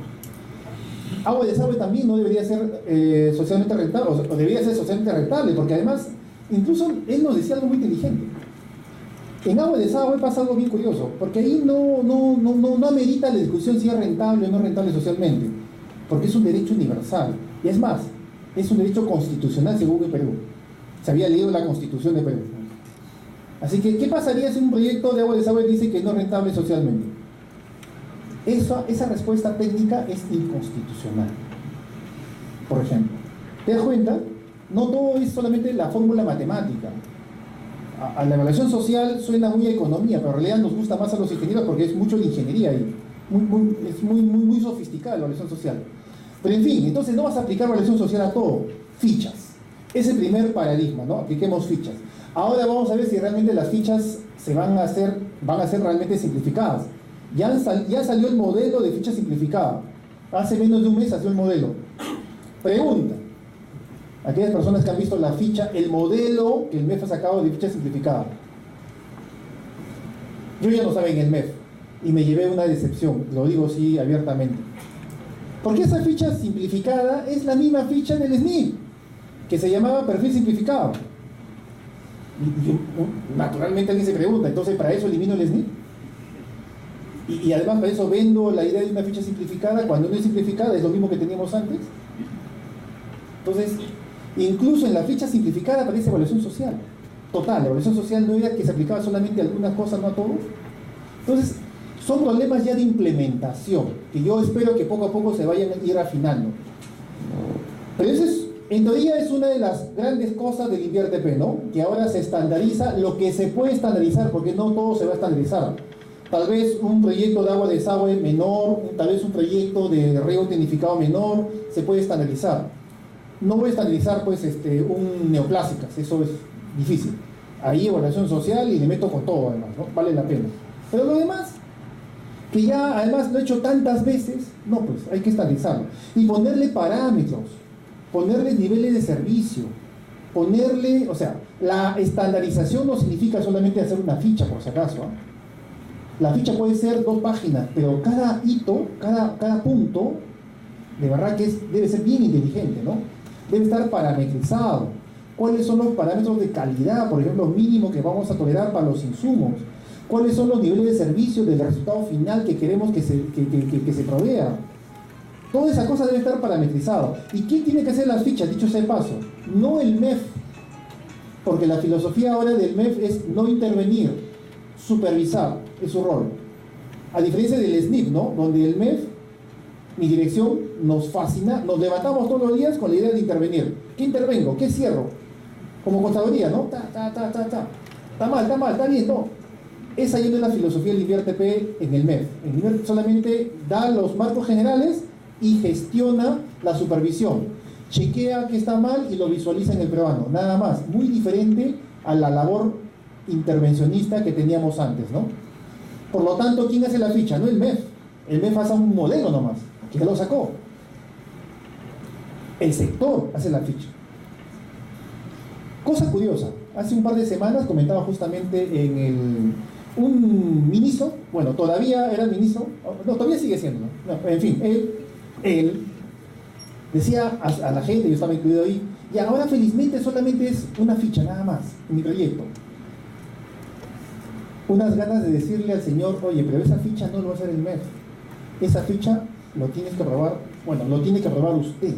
Speaker 3: Agua y desagüe también no debería ser socialmente rentable, o debería ser socialmente rentable, porque además, incluso él nos decía algo muy inteligente. En agua y desagüe pasa algo bien curioso, porque ahí no amerita la discusión si es rentable o no rentable socialmente, porque es un derecho universal, y es más, es un derecho constitucional según el Perú. Se había leído la Constitución de Perú. Así que, ¿qué pasaría si un proyecto de agua y desagüe dice que no es rentable socialmente? Esa respuesta técnica es inconstitucional. Por ejemplo, ¿te das cuenta? No todo es solamente la fórmula matemática. A la evaluación social suena muy a economía, pero en realidad nos gusta más a los ingenieros porque es mucho de ingeniería ahí. Es muy sofisticada la evaluación social. Pero en fin, entonces no vas a aplicar evaluación social a todo. Fichas. Es el primer paradigma, ¿no? Apliquemos fichas. Ahora vamos a ver si realmente las fichas van a ser realmente simplificadas. Ya salió el modelo de ficha simplificada. Hace menos de un mes salió el modelo. Pregunta. Aquellas personas que han visto la ficha, el modelo que el MEF ha sacado de ficha simplificada. Yo ya no estaba en el MEF y me llevé una decepción, lo digo así abiertamente. Porque esa ficha simplificada es la misma ficha del SNIP, que se llamaba perfil simplificado. Y naturalmente alguien se pregunta, entonces ¿para eso elimino el SNIP? Y además para eso vendo la idea de una ficha simplificada cuando no es simplificada, es lo mismo que teníamos antes. Entonces, incluso en la ficha simplificada aparece evaluación social. Total, la evaluación social no era que se aplicaba solamente a algunas cosas, no a todos. Entonces, son problemas ya de implementación, que yo espero que poco a poco se vayan a ir afinando. Pero eso es, en teoría es una de las grandes cosas del INVIERTP, ¿no? Que ahora se estandariza lo que se puede estandarizar, porque no todo se va a estandarizar. Tal vez un proyecto de agua de desagüe menor, tal vez un proyecto de riego tecnificado menor, se puede estandarizar. No voy a estandarizar pues un neoclásicas, eso es difícil. Ahí evaluación social y le meto con todo además, ¿no? Vale la pena. Pero lo demás, que ya además lo he hecho tantas veces, no, pues hay que estandarizarlo. Y ponerle parámetros, ponerle niveles de servicio, ponerle, o sea, la estandarización no significa solamente hacer una ficha por si acaso, ¿eh? La ficha puede ser 2 páginas, pero cada hito, cada punto, de verdad que debe ser bien inteligente, ¿no? Debe estar parametrizado. ¿Cuáles son los parámetros de calidad, por ejemplo, mínimo que vamos a tolerar para los insumos? ¿Cuáles son los niveles de servicio del resultado final que queremos que se provea? Toda esa cosa debe estar parametrizado. ¿Y quién tiene que hacer las fichas? Dicho sea de paso, no el MEF, porque la filosofía ahora del MEF es no intervenir, supervisar, es su rol. A diferencia del SNIP, ¿no? Donde el MEF, mi dirección, nos fascina, nos levantamos todos los días con la idea de intervenir. ¿Qué intervengo? ¿Qué cierro? Como contaduría, ¿no? Está mal, está bien, no. Esa ya no es la filosofía del INVIERTP en el MEF. El MEF solamente da los marcos generales y gestiona la supervisión. Chequea que está mal y lo visualiza en el peruano, nada más. Muy diferente a la labor intervencionista que teníamos antes, ¿no? Por lo tanto, ¿quién hace la ficha? No el MEF. El MEF hace un modelo nomás, que ya lo sacó. el sector hace la ficha. Cosa curiosa, hace un par de semanas comentaba justamente un ministro, bueno, todavía era ministro, no, todavía sigue siendo, ¿no? En fin, él decía a la gente, yo estaba incluido ahí, y ahora felizmente solamente es una ficha nada más en mi proyecto. Unas ganas de decirle al señor, oye, pero esa ficha no lo va a hacer el MEF, esa ficha lo tienes que aprobar, bueno, lo tiene que aprobar usted.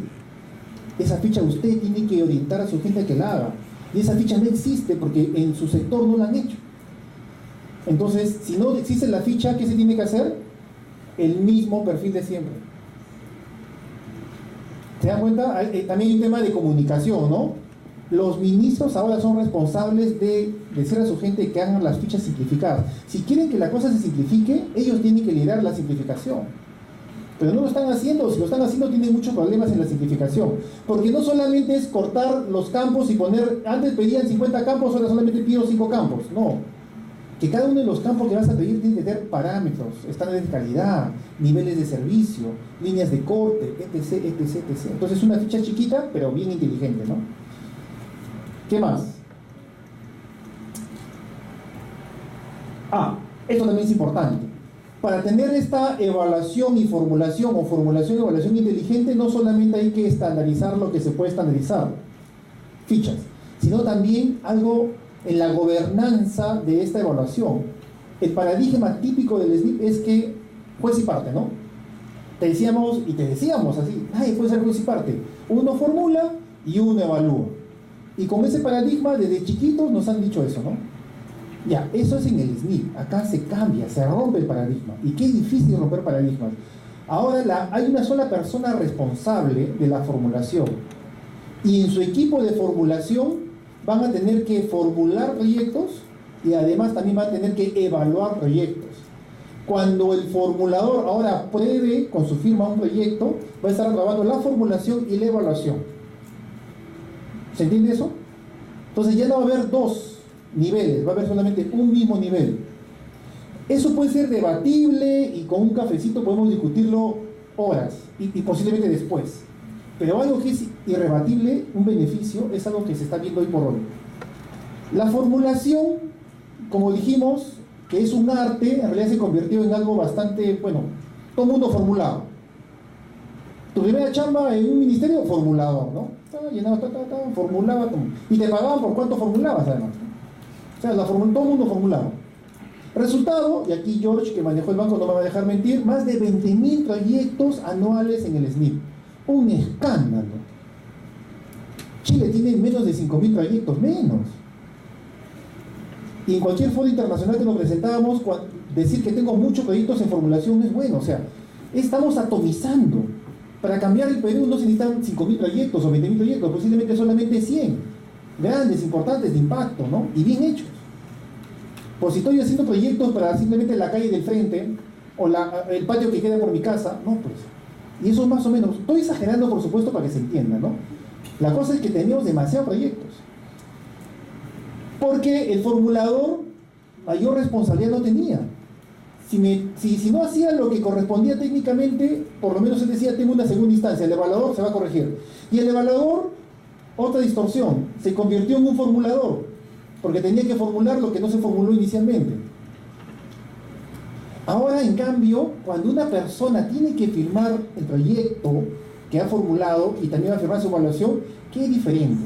Speaker 3: Esa ficha usted tiene que orientar a su gente a que la haga. Y esa ficha no existe porque en su sector no la han hecho. Entonces, si no existe la ficha, ¿qué se tiene que hacer? El mismo perfil de siempre. ¿Se dan cuenta? También hay un tema de comunicación, ¿no? Los ministros ahora son responsables de decir a su gente que hagan las fichas simplificadas. Si quieren que la cosa se simplifique, ellos tienen que liderar la simplificación. Pero no lo están haciendo. Si lo están haciendo, tienen muchos problemas en la simplificación. Porque no solamente es cortar los campos y poner, antes pedían 50 campos, ahora solamente pido 5 campos. No. Que cada uno de los campos que vas a pedir tiene que tener parámetros, estándares de calidad, niveles de servicio, líneas de corte, etc, etc, etc. Entonces es una ficha chiquita, pero bien inteligente, ¿no? ¿Qué más? Esto también es importante. Para tener esta evaluación y formulación, o formulación y evaluación inteligente, no solamente hay que estandarizar lo que se puede estandarizar, fichas, sino también algo en la gobernanza de esta evaluación. El paradigma típico del SNIP es que juez y parte, ¿no? Te decíamos así, nadie puede ser juez y parte. Uno formula y uno evalúa. Y con ese paradigma, desde chiquitos nos han dicho eso, ¿no? Ya, eso es en el SNIP. Acá se cambia, se rompe el paradigma. Y qué difícil romper paradigmas. Ahora hay una sola persona responsable de la formulación. Y en su equipo de formulación van a tener que formular proyectos y además también van a tener que evaluar proyectos. Cuando el formulador ahora apruebe con su firma un proyecto, va a estar aprobando la formulación y la evaluación. ¿Se entiende eso? Entonces ya no va a haber dos niveles, va a haber solamente un mismo nivel. Eso puede ser debatible y con un cafecito podemos discutirlo horas y posiblemente después. Pero algo que es irrebatible, un beneficio, es algo que se está viendo hoy por hoy. La formulación, como dijimos, que es un arte, en realidad se convirtió en algo bastante, bueno, todo el mundo formulaba. Tu primera chamba en un ministerio, formulador, ¿no? Llenabas, formulaba, y te pagaban por cuánto formulabas además, ¿no? O sea, todo el mundo formulaba. Resultado, y aquí George, que manejó el banco, no me va a dejar mentir, más de 20.000 proyectos anuales en el SNIP. Un escándalo. Chile tiene menos de 5.000 proyectos, menos. Y en cualquier foro internacional que nos presentábamos, decir que tengo muchos proyectos en formulación es bueno. O sea, estamos atomizando. Para cambiar el Perú no se necesitan 5.000 proyectos o 20.000 proyectos, posiblemente solamente 100. Grandes, importantes, de impacto, ¿no? Y bien hechos. Pues si estoy haciendo proyectos para simplemente la calle del frente o el patio que queda por mi casa, no, pues. Y eso más o menos, estoy exagerando por supuesto para que se entienda, ¿no? La cosa es que teníamos demasiados proyectos. Porque el formulador mayor responsabilidad no tenía. Si no hacía lo que correspondía técnicamente, por lo menos él decía, tengo una segunda instancia, el evaluador se va a corregir. Y el evaluador, otra distorsión, se convirtió en un formulador, porque tenía que formular lo que no se formuló inicialmente. Ahora, en cambio, cuando una persona tiene que firmar el proyecto que ha formulado y también va a firmar su evaluación, ¿qué diferente?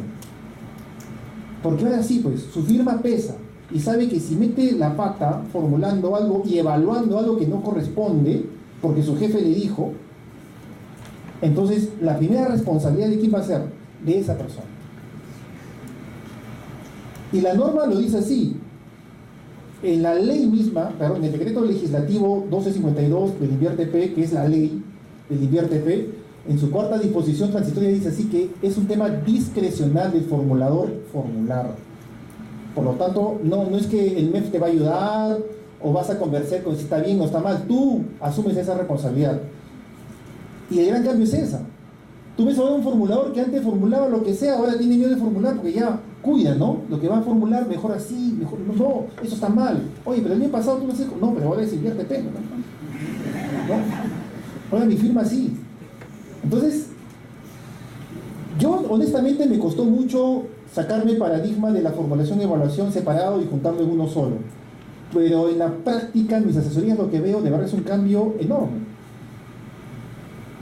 Speaker 3: Porque ahora sí, pues, su firma pesa y sabe que si mete la pata formulando algo y evaluando algo que no corresponde, porque su jefe le dijo, entonces la primera responsabilidad de quién va a ser, de esa persona. Y la norma lo dice así. En la ley misma, perdón, en el decreto legislativo 1252 del INVIERTP, que es la ley del INVIERTP, en su cuarta disposición transitoria dice así que es un tema discrecional del formulador formular. Por lo tanto, no es que el MEF te va a ayudar o vas a conversar con si está bien o está mal, tú asumes esa responsabilidad. Y el gran cambio es esa. Tú ves ahora un formulador que antes formulaba lo que sea, ahora tiene miedo de formular porque ya cuida, ¿no? Lo que va a formular, mejor así, mejor no, eso está mal. Oye, pero el año pasado tú no sé, no, pero ahora es INVIERTP, ¿no? Ahora mi firma así. Entonces, honestamente me costó mucho sacarme el paradigma de la formulación y evaluación separado y juntarlo en uno solo. Pero en la práctica, en mis asesorías, lo que veo de verdad es un cambio enorme.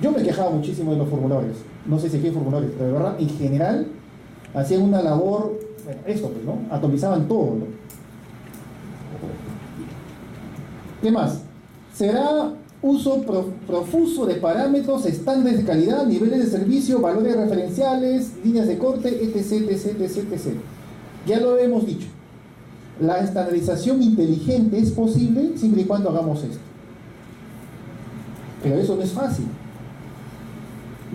Speaker 3: Yo me quejaba muchísimo de los formuladores. No sé si aquí hay formuladores, pero de verdad, en general, hacían una labor, bueno, esto pues, ¿no? Atomizaban todo, ¿no? ¿Qué más? Será uso profuso de parámetros, estándares de calidad, niveles de servicio, valores referenciales, líneas de corte, etc, etc, etc, etc. Ya lo hemos dicho. La estandarización inteligente es posible siempre y cuando hagamos esto. Pero eso no es fácil.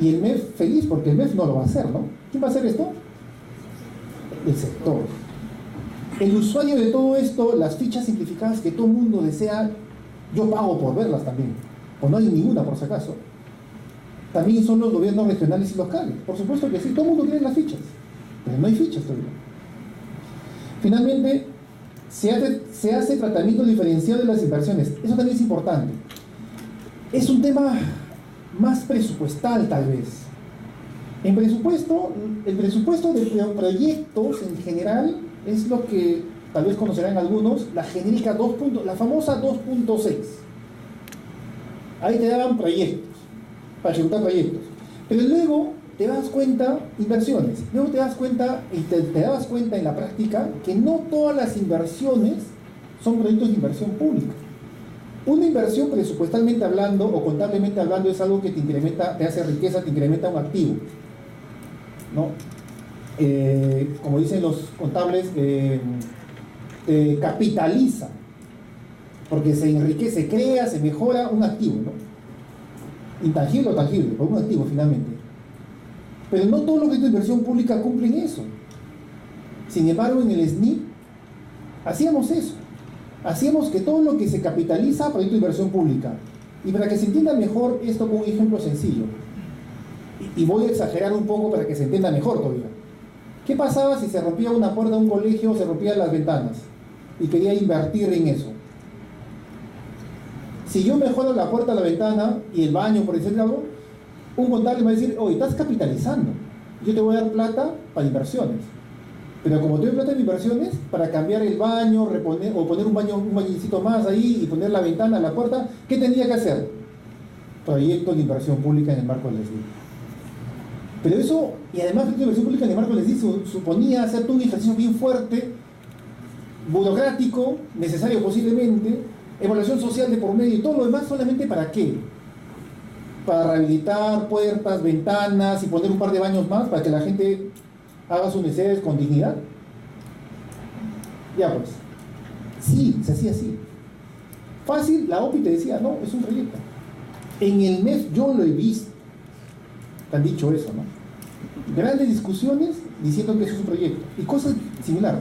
Speaker 3: Y el MEF feliz porque el MEF no lo va a hacer, ¿no? ¿Quién va a hacer esto? El sector. El usuario de todo esto, las fichas simplificadas que todo el mundo desea, yo pago por verlas también, o no hay ninguna por si acaso. También son los gobiernos regionales y locales. Por supuesto que sí, todo el mundo quiere las fichas, pero no hay fichas todavía. Finalmente, se hace tratamiento diferenciado de las inversiones. Eso también es importante. Es un tema más presupuestal tal vez. El presupuesto de proyectos en general es lo que tal vez conocerán algunos, la genérica la famosa 2.6. Ahí te daban proyectos, para ejecutar proyectos. Pero luego te das cuenta, inversiones, luego te das cuenta, y te das cuenta en la práctica, que no todas las inversiones son proyectos de inversión pública. Una inversión presupuestalmente hablando o contablemente hablando es algo que te incrementa, te hace riqueza, te incrementa un activo, ¿no? Como dicen los contables, te capitaliza, porque se enriquece, crea, se mejora un activo, ¿no? Intangible o tangible, pero un activo finalmente. Pero no todos los proyectos de inversión pública cumplen eso. Sin embargo, en el SNIP hacíamos eso. Hacíamos que todo lo que se capitaliza, proyecto de inversión pública. Y para que se entienda mejor esto con un ejemplo sencillo, y voy a exagerar un poco para que se entienda mejor todavía. ¿Qué pasaba si se rompía una puerta de un colegio o se rompían las ventanas? Y quería invertir en eso. Si yo mejoro la puerta, la ventana y el baño, por decirle algo, un contable me va a decir, oye, estás capitalizando. Yo te voy a dar plata para inversiones. Pero como te doy plata en inversiones, para cambiar el baño, reponer, o poner un bañicito más ahí y poner la ventana, la puerta, ¿qué tendría que hacer? Proyecto de inversión pública en el marco del SNIP. Pero eso, y además proyecto de inversión pública en el marco del SNIP suponía hacer todo un ejercicio bien fuerte, burocrático, necesario posiblemente, evaluación social de por medio y todo lo demás, ¿solamente para qué? Para rehabilitar puertas, ventanas y poner un par de baños más para que la gente haga sus necesidades con dignidad. Ya pues, sí, se hacía así. Fácil, la OPI te decía, no, es un proyecto. En el MEF yo lo he visto, te han dicho eso, ¿no? Grandes discusiones diciendo que eso es un proyecto. Y cosas similares.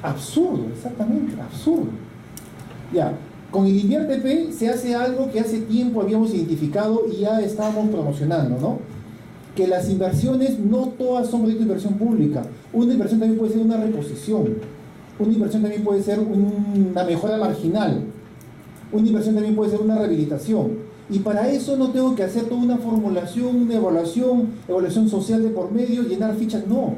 Speaker 3: Absurdo, exactamente, absurdo. Ya, con el InviérteP se hace algo que hace tiempo habíamos identificado y ya estábamos promocionando, ¿no? Que las inversiones no todas son proyectos de inversión pública. Una inversión también puede ser una reposición. Una inversión también puede ser una mejora marginal. Una inversión también puede ser una rehabilitación. Y para eso no tengo que hacer toda una formulación, una evaluación social de por medio, llenar fichas, no.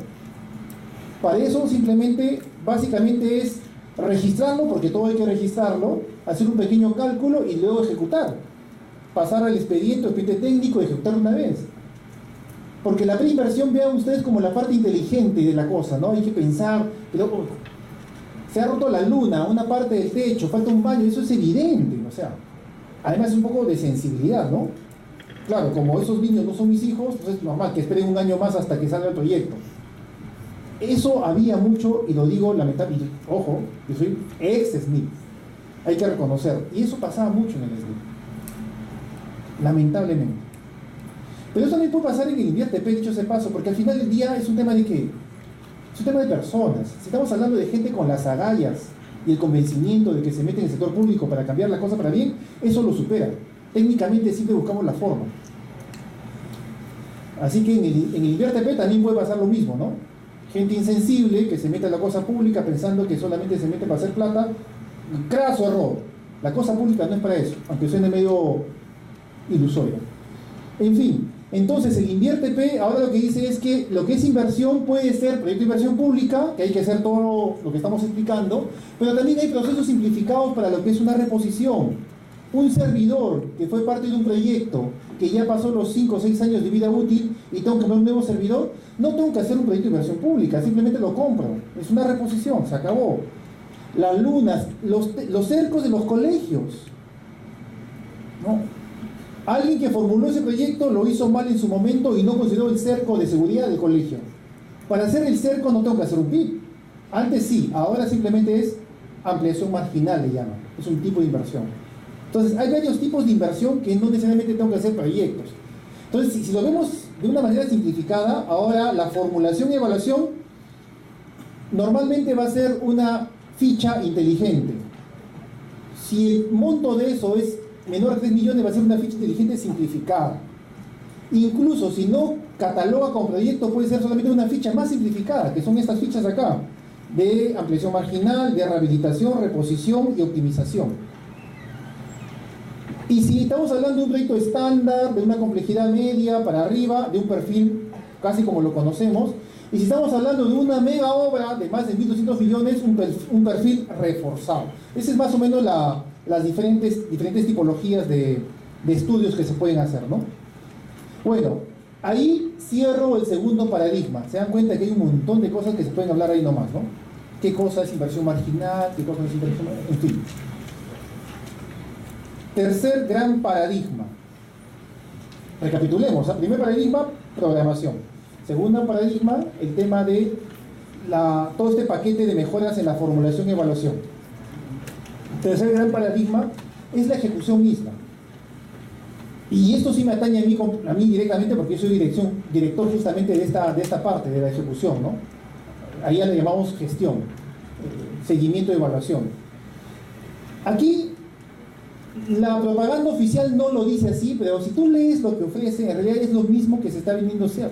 Speaker 3: Para eso simplemente, básicamente es registrarlo, porque todo hay que registrarlo, hacer un pequeño cálculo y luego ejecutar. Pasar al expediente técnico y ejecutar una vez. Porque la preinversión, vean ustedes como la parte inteligente de la cosa, ¿no? Hay que pensar, pero se ha roto la luna, una parte del techo, falta un baño, eso es evidente, o sea, además es un poco de sensibilidad, ¿no? Claro, como esos niños no son mis hijos, pues es normal que esperen un año más hasta que salga el proyecto. Eso había mucho, y lo digo lamentablemente, ojo, yo soy ex-SNIP, hay que reconocer, y eso pasaba mucho en el SNIP, lamentablemente. Pero eso también puede pasar en el InviérteP, dicho ese paso, porque al final del día es un tema de ¿qué? Es un tema de personas. Si estamos hablando de gente con las agallas y el convencimiento de que se mete en el sector público para cambiar la cosa para bien, eso lo supera. Técnicamente siempre buscamos la forma. Así que en el InviérteP también puede pasar lo mismo, ¿no? Gente insensible que se mete en la cosa pública pensando que solamente se mete para hacer plata. Craso error. La cosa pública no es para eso, aunque suene medio ilusorio. En fin, Entonces el InviérteP ahora lo que dice es que lo que es inversión puede ser proyecto de inversión pública, que hay que hacer todo lo que estamos explicando, pero también hay procesos simplificados para lo que es una reposición. Un servidor que fue parte de un proyecto que ya pasó los 5 o 6 años de vida útil y tengo que comprar un nuevo servidor, no tengo que hacer un proyecto de inversión pública, simplemente lo compro. Es una reposición, se acabó. Las lunas, los cercos de los colegios, ¿no? Alguien que formuló ese proyecto lo hizo mal en su momento y no consideró el cerco de seguridad del colegio. Para hacer el cerco no tengo que hacer un PIB. Antes sí, ahora simplemente es ampliación marginal, le llaman. Es un tipo de inversión. Entonces, hay varios tipos de inversión que no necesariamente tengo que hacer proyectos. Entonces, si lo vemos de una manera simplificada, ahora la formulación y evaluación normalmente va a ser una ficha inteligente. Si el monto de eso es menor a 3 millones, va a ser una ficha inteligente simplificada. Incluso si no cataloga como proyecto, puede ser solamente una ficha más simplificada, que son estas fichas acá, de ampliación marginal, de rehabilitación, reposición y optimización. Y si estamos hablando de un proyecto estándar, de una complejidad media para arriba, de un perfil casi como lo conocemos, y si estamos hablando de una mega obra de más de 1.200 millones, un perfil reforzado. Esa es más o menos las diferentes tipologías de estudios que se pueden hacer, ¿no? Bueno, ahí cierro el segundo paradigma. Se dan cuenta que hay un montón de cosas que se pueden hablar ahí nomás, ¿no? ¿Qué cosa es inversión marginal? ¿Qué cosa es inversión? En fin. Tercer gran paradigma. Recapitulemos. Primer paradigma, programación. Segundo paradigma, el tema de todo este paquete de mejoras en la formulación y evaluación. Tercer gran paradigma es la ejecución misma. Y esto sí me atañe a mí directamente porque yo soy director justamente de esta parte, de la ejecución, ¿no? Ahí ya le llamamos gestión, seguimiento y evaluación. Aquí la propaganda oficial no lo dice así, pero si tú lees lo que ofrece, en realidad es lo mismo que se está viniendo a hacer.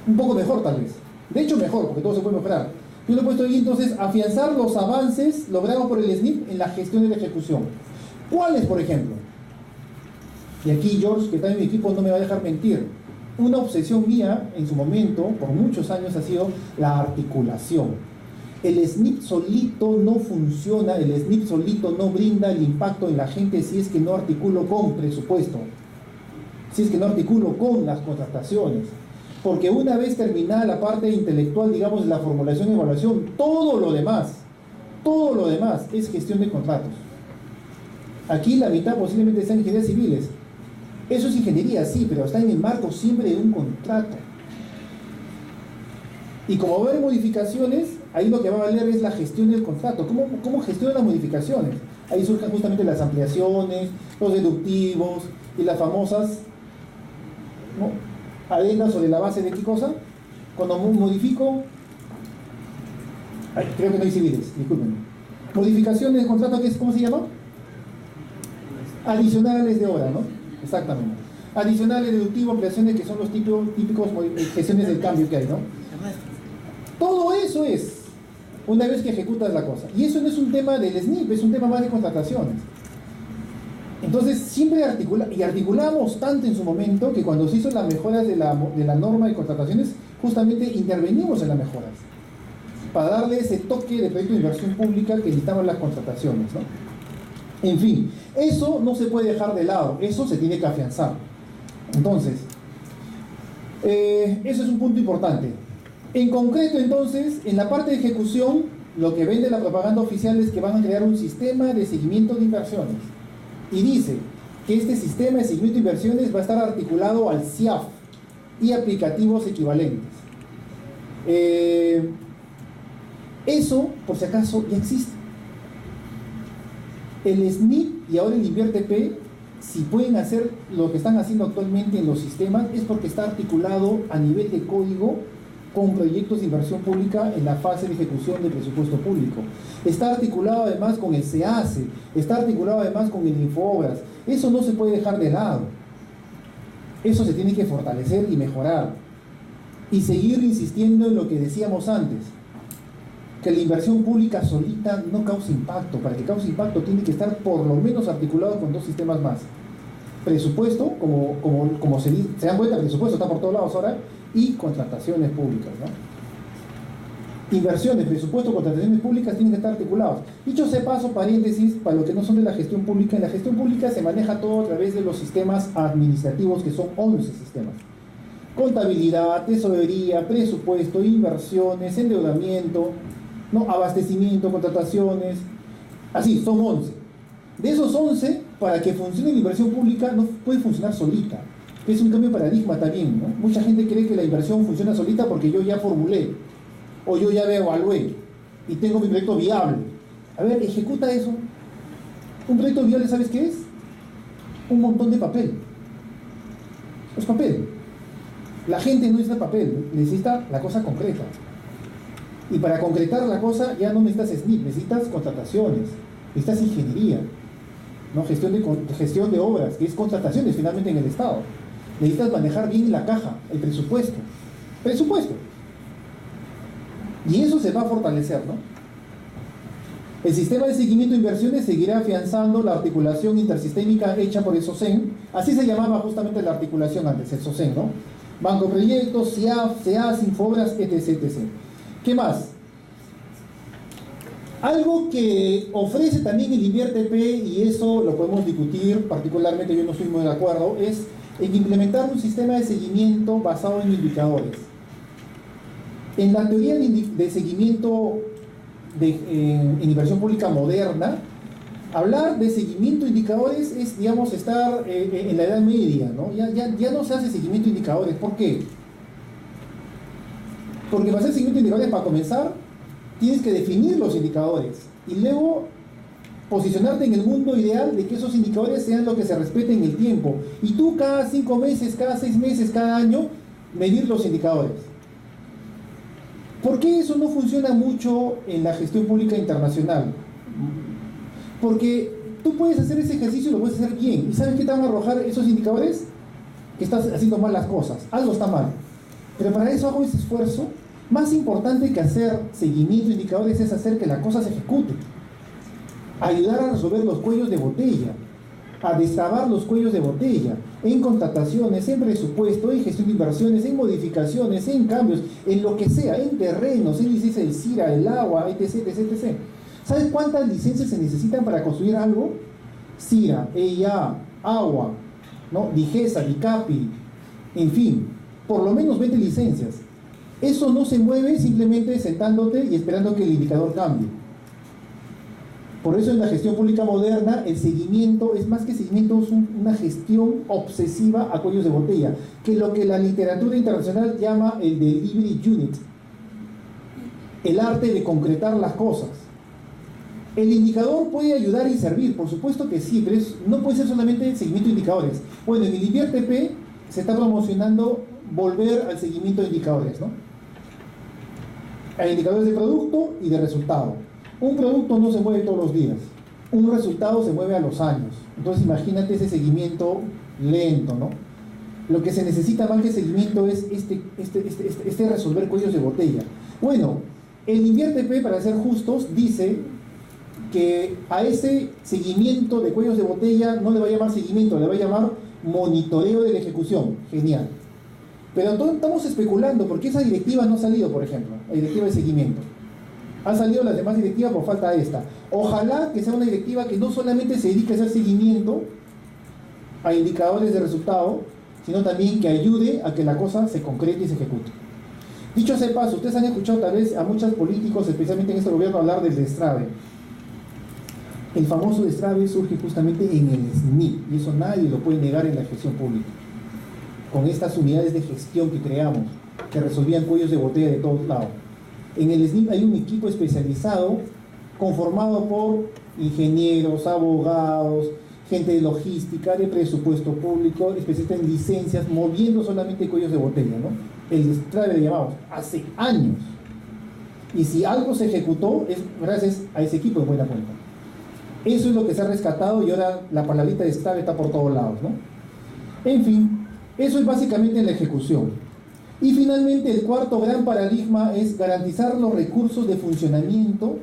Speaker 3: Un poco mejor tal vez. De hecho mejor, porque todo se puede mejorar. Yo le he puesto ahí entonces afianzar los avances logrados por el SNIP en la gestión y la ejecución. ¿Cuáles, por ejemplo? Y aquí George, que está en mi equipo, no me va a dejar mentir. Una obsesión mía en su momento, por muchos años, ha sido la articulación. El SNIP solito no funciona, el SNIP solito no brinda el impacto en la gente si es que no articulo con presupuesto, si es que no articulo con las contrataciones. Porque una vez terminada la parte intelectual, digamos, de la formulación y evaluación, todo lo demás es gestión de contratos. Aquí la mitad posiblemente está en ingenierías civiles. Eso es ingeniería, sí, pero está en el marco siempre de un contrato. Y como va a haber modificaciones, ahí lo que va a valer es la gestión del contrato. ¿Cómo gestiona las modificaciones? Ahí surgen justamente las ampliaciones, los deductivos y las famosas, ¿no?, adendas sobre la base de qué cosa. Cuando modifico, creo que no hay civiles, disculpen. Modificaciones de contrato, ¿cómo se llama? Adicionales de obra, ¿no? Exactamente. Adicionales, deductivos, ampliaciones, que son los típicos gestiones del cambio que hay, ¿no? Todo eso es una vez que ejecutas la cosa. Y eso no es un tema del SNIP, es un tema más de contrataciones. Entonces siempre articulamos tanto en su momento que cuando se hizo las mejoras de la norma de contrataciones, justamente intervenimos en las mejoras para darle ese toque de proyecto de inversión pública que necesitaban las contrataciones, ¿no? En fin, eso no se puede dejar de lado, eso se tiene que afianzar. Entonces, eso es un punto importante. En concreto, entonces, en la parte de ejecución, lo que vende la propaganda oficial es que van a crear un sistema de seguimiento de inversiones. Y dice que este sistema de seguimiento de inversiones va a estar articulado al CIAF y aplicativos equivalentes. Eso, por si acaso, ya existe. El SNIP y ahora el InviérteP, si pueden hacer lo que están haciendo actualmente en los sistemas, es porque está articulado a nivel de código con proyectos de inversión pública en la fase de ejecución del presupuesto público. Está articulado además con el SEACE, está articulado además con el Infoobras. Eso no se puede dejar de lado. Eso se tiene que fortalecer y mejorar. Y seguir insistiendo en lo que decíamos antes, que la inversión pública solita no causa impacto. Para que cause impacto tiene que estar por lo menos articulado con dos sistemas más. presupuesto, como se dan cuenta, el presupuesto está por todos lados ahora, y contrataciones públicas, ¿no? Inversiones, presupuesto, contrataciones públicas tienen que estar articulados. Dicho sea paso, paréntesis, para los que no son de la gestión pública, en la gestión pública se maneja todo a través de los sistemas administrativos, que son 11 sistemas. Contabilidad, tesorería, presupuesto, inversiones, endeudamiento, ¿no? Abastecimiento, contrataciones, así, son 11. De esos 11, para que funcione la inversión pública, no puede funcionar solita, que es un cambio de paradigma también, ¿no? Mucha gente cree que la inversión funciona solita porque yo ya formulé, o yo ya evalué, y tengo mi proyecto viable. A ver, ejecuta eso. Un proyecto viable, ¿sabes qué es? Un montón de papel. Es papel. La gente no necesita papel, necesita la cosa concreta. Y para concretar la cosa ya no necesitas SNIP, necesitas contrataciones, necesitas ingeniería, ¿no? Gestión de obras, que es contrataciones finalmente en el Estado. Necesitas manejar bien la caja, el presupuesto. Presupuesto. Y eso se va a fortalecer, ¿no? El sistema de seguimiento de inversiones seguirá afianzando la articulación intersistémica hecha por el SOCEN. Así se llamaba justamente la articulación antes, el SOCEN, ¿no? Banco Proyectos, CIAF, CEAS, Infobras, etc, etc. ¿Qué más? Algo que ofrece también el INVIERTP, y eso lo podemos discutir, particularmente yo no estoy muy de acuerdo, es en implementar un sistema de seguimiento basado en indicadores. En la teoría de seguimiento en inversión pública moderna, hablar de seguimiento de indicadores es, digamos, estar en la Edad Media, ¿no? Ya no se hace seguimiento de indicadores. ¿Por qué? Porque para hacer seguimiento de indicadores, para comenzar, tienes que definir los indicadores y luego posicionarte en el mundo ideal de que esos indicadores sean lo que se respete en el tiempo. Y tú cada 5 meses, cada 6 meses, cada año, medir los indicadores. ¿Por qué eso no funciona mucho en la gestión pública internacional? Porque tú puedes hacer ese ejercicio y lo puedes hacer bien. ¿Y sabes qué te van a arrojar esos indicadores? Que estás haciendo mal las cosas. Algo está mal. Pero para eso hago ese esfuerzo. Más importante que hacer seguimiento de indicadores es hacer que la cosa se ejecute. Ayudar a resolver los cuellos de botella. A destrabar los cuellos de botella. En contrataciones, en presupuesto, en gestión de inversiones, en modificaciones, en cambios, en lo que sea, en terrenos, en licencia del CIRA, el agua, etc, etc, etc. ¿Sabes cuántas licencias se necesitan para construir algo? CIRA, EIA, agua, ¿no? DIGESA, DICAPI, en fin, por lo menos 20 licencias. Eso no se mueve simplemente sentándote y esperando que el indicador cambie. Por eso en la gestión pública moderna el seguimiento es más que seguimiento, es una gestión obsesiva a cuellos de botella, que es lo que la literatura internacional llama el delivery unit, el arte de concretar las cosas. El indicador puede ayudar y servir, por supuesto que sí, pero no puede ser solamente el seguimiento de indicadores. Bueno, en el INVIERTP se está promocionando volver al seguimiento de indicadores, ¿no? A indicadores de producto y de resultado. Un producto no se mueve todos los días, un resultado se mueve a los años. Entonces imagínate ese seguimiento lento, ¿no? Lo que se necesita más que seguimiento es este resolver cuellos de botella. Bueno, el INVIERTP, para ser justos, dice que a ese seguimiento de cuellos de botella no le va a llamar seguimiento, le va a llamar monitoreo de la ejecución. Genial. Pero entonces estamos especulando porque esa directiva no ha salido, por ejemplo, la directiva de seguimiento. Han salido las demás directivas por falta de esta. Ojalá que sea una directiva que no solamente se dedique a hacer seguimiento a indicadores de resultado, sino también que ayude a que la cosa se concrete y se ejecute. Dicho sea paso, ustedes han escuchado tal vez a muchos políticos, especialmente en este gobierno, hablar del DESTRAVE. El famoso DESTRAVE surge justamente en el SNIP, y eso nadie lo puede negar en la gestión pública. Con estas unidades de gestión que creamos, que resolvían cuellos de botella de todos lados. En el SNIP hay un equipo especializado conformado por ingenieros, abogados, gente de logística, de presupuesto público, especialistas en licencias, moviendo solamente cuellos de botella, ¿no? El DESTRAVE le llamamos hace años. Y si algo se ejecutó es gracias a ese equipo, en buena cuenta. Eso es lo que se ha rescatado y ahora la palabrita DESTRAVE está por todos lados, ¿no? En fin, eso es básicamente la ejecución. Y finalmente el cuarto gran paradigma es garantizar los recursos de funcionamiento,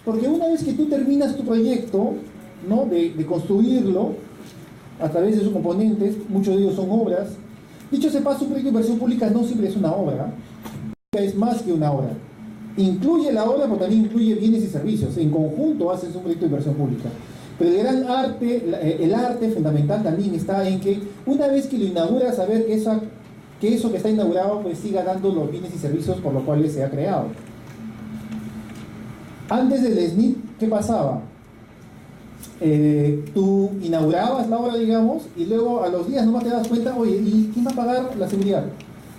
Speaker 3: porque una vez que tú terminas tu proyecto, ¿no? de construirlo, a través de sus componentes, muchos de ellos son obras. Dicho sea paso, un proyecto de inversión pública no siempre es una obra, es más que una obra. Incluye la obra, pero también incluye bienes y servicios. En conjunto haces un proyecto de inversión pública. Pero el gran arte, el arte fundamental también está en que una vez que lo inauguras, saber que eso que está inaugurado pues siga dando los bienes y servicios por los cuales se ha creado. Antes del SNIP, ¿qué pasaba? Tú inaugurabas la obra, digamos, y luego a los días nomás te das cuenta, oye, ¿y quién va a pagar la seguridad?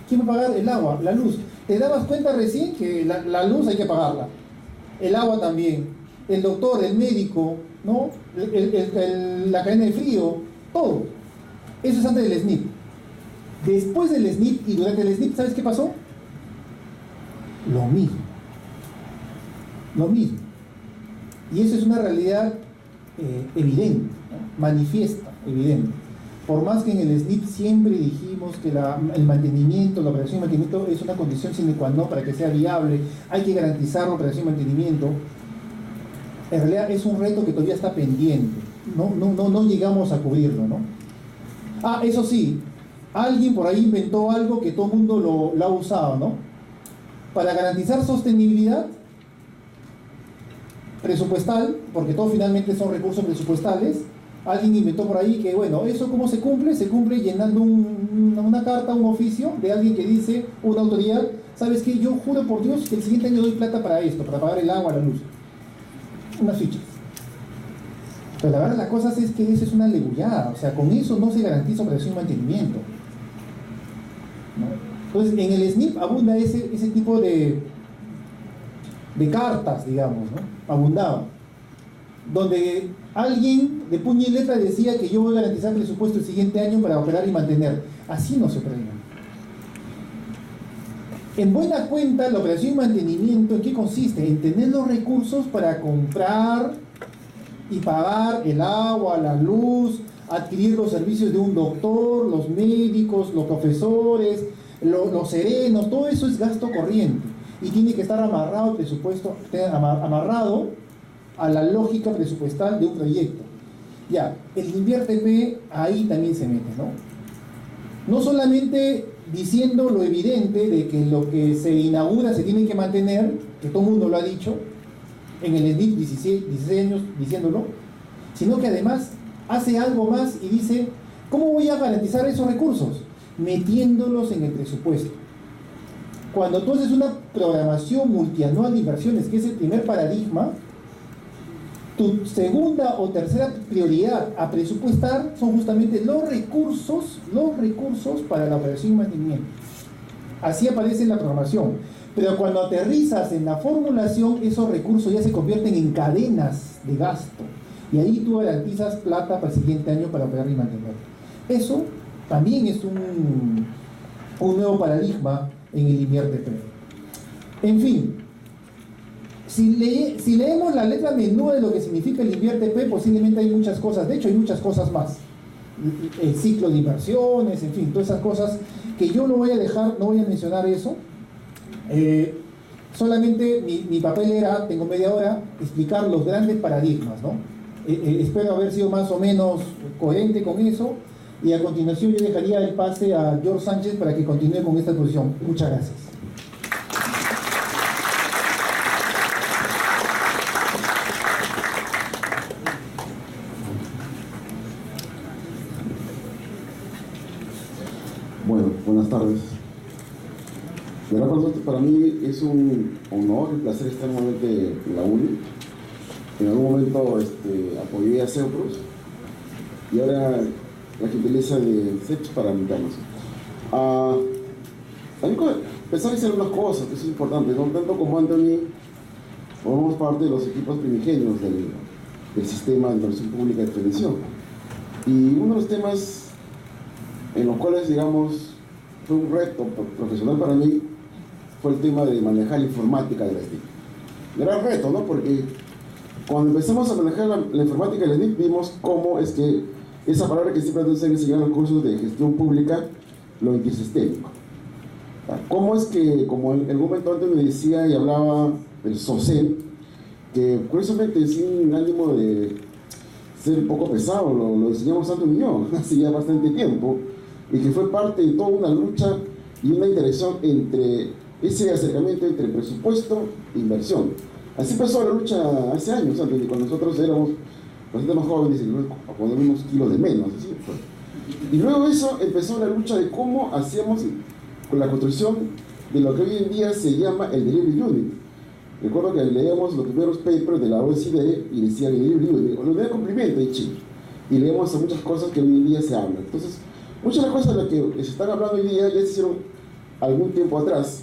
Speaker 3: ¿Quién va a pagar el agua, la luz? Te dabas cuenta recién que la luz hay que pagarla, el agua también, el doctor, el médico, ¿no? La cadena de frío, todo. Eso es antes del SNIP. Después del SNIP y durante el SNIP, ¿sabes qué pasó? Lo mismo. Lo mismo. Y eso es una realidad evidente, ¿no? Manifiesta, evidente. Por más que en el SNIP siempre dijimos que el mantenimiento, la operación y mantenimiento es una condición sine qua non para que sea viable, hay que garantizar la operación y mantenimiento, en realidad es un reto que todavía está pendiente, no llegamos a cubrirlo, ¿no? Ah, eso sí, alguien por ahí inventó algo que todo el mundo lo ha usado, ¿no? Para garantizar sostenibilidad presupuestal, porque todo finalmente son recursos presupuestales, alguien inventó por ahí que, bueno, ¿eso cómo se cumple? Se cumple llenando una carta, un oficio de alguien que dice, una autoridad, ¿sabes qué? Yo juro por Dios que el siguiente año doy plata para esto, para pagar el agua, la luz. Unas fichas. Pero la verdad las cosas es que eso es una legullada, o sea, con eso no se garantiza operación y mantenimiento, ¿no? Entonces, en el SNIP abunda ese tipo de cartas, digamos, ¿no? Abundaba. Donde alguien de puño y letra decía que yo voy a garantizar el presupuesto el siguiente año para operar y mantener. Así no se opera. En buena cuenta, la operación y mantenimiento, ¿en qué consiste? En tener los recursos para comprar y pagar el agua, la luz, adquirir los servicios de un doctor, los médicos, los profesores, los serenos, todo eso es gasto corriente y tiene que estar amarrado al presupuesto, amarrado a la lógica presupuestal de un proyecto. Ya, el INVIERTP ahí también se mete, ¿no? No solamente diciendo lo evidente de que lo que se inaugura se tiene que mantener, que todo el mundo lo ha dicho, en el SNIP 16 años diciéndolo, sino que además hace algo más y dice, ¿cómo voy a garantizar esos recursos? Metiéndolos en el presupuesto. Cuando tú haces una programación multianual de inversiones, que es el primer paradigma, tu segunda o tercera prioridad a presupuestar son justamente los recursos para la operación y mantenimiento. Así aparece en la programación. Pero cuando aterrizas en la formulación, esos recursos ya se convierten en cadenas de gasto. Y ahí tú garantizas plata para el siguiente año para operar y mantener. Eso también es un nuevo paradigma en el INVIERTP. En fin, si leemos la letra menuda de lo que significa el INVIERTP, posiblemente hay muchas cosas, de hecho hay muchas cosas más. El ciclo de inversiones, en fin, todas esas cosas que yo no voy a dejar, no voy a mencionar eso. Solamente mi papel era, tengo media hora, explicar los grandes paradigmas, ¿no? Espero haber sido más o menos coherente con eso y a continuación yo dejaría el pase a George Sánchez para que continúe con esta exposición. Muchas gracias.
Speaker 2: Bueno, buenas tardes. De verdad, para mí es un honor y placer estar nuevamente en la UNI. En algún momento apoyé a CEUPROS y ahora la gentileza de CEPS para invitarnos. También empezar a hacer unas cosas que es importante, ¿no? Tanto como Anthony, formamos parte de los equipos primigenios del sistema de inversión pública de prevención. Y uno de los temas en los cuales, digamos, fue un reto profesional para mí, fue el tema de manejar la informática de la SNIP. Gran reto, ¿no? Porque cuando empezamos a manejar la informática de la SNIP, vimos cómo es que esa palabra que siempre nos han enseñado en los cursos de gestión pública, lo intersistémico. Cómo es que, como en algún momento antes me decía y hablaba del SOCEM, que curiosamente sin ánimo de ser un poco pesado, lo diseñamos Antonio y yo, hace ya bastante tiempo, y que fue parte de toda una lucha y una interacción entre ese acercamiento entre presupuesto e inversión. Así pasó la lucha hace años, antes de cuando nosotros éramos bastante más jóvenes y poner unos kilos de menos. ¿Sí? Y luego de eso empezó la lucha de cómo hacíamos con la construcción de lo que hoy en día se llama el Delivery Unit. Recuerdo que leíamos los primeros papers de la OECD y decía el Delivery Unit, lo de cumplimiento de Chile. Y leíamos a muchas cosas que hoy en día se hablan. Entonces, muchas de las cosas de las que se están hablando hoy día ya se hicieron algún tiempo atrás.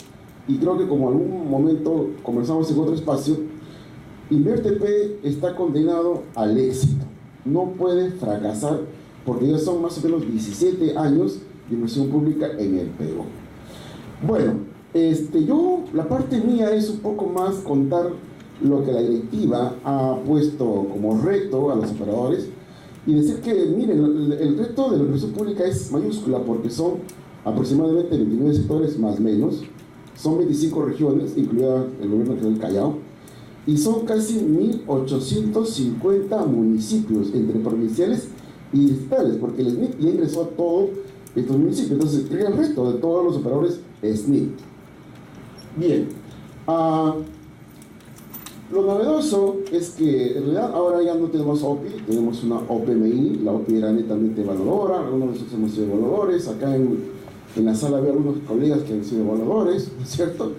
Speaker 2: Y creo que como algún momento conversamos en otro espacio, InverTP está condenado al éxito. No puede fracasar porque ya son más o menos 17 años de inversión pública en el Perú. Bueno, yo, la parte mía es un poco más contar lo que la directiva ha puesto como reto a los operadores y decir que, miren, el reto de la inversión pública es mayúscula porque son aproximadamente 29 sectores más o menos, son 25 regiones, incluida el gobierno regional del Callao, y son casi 1.850 municipios entre provinciales y distritales, porque el SNIP ya ingresó a todos estos municipios. Entonces, el resto de todos los operadores es SNIP. Bien, lo novedoso es que en realidad ahora ya no tenemos OPI, tenemos una OPMI. La OPI era netamente evaluadora, algunos de nosotros hemos sido evaluadores. Acá en la sala había algunos colegas que han sido evaluadores, ¿no es cierto?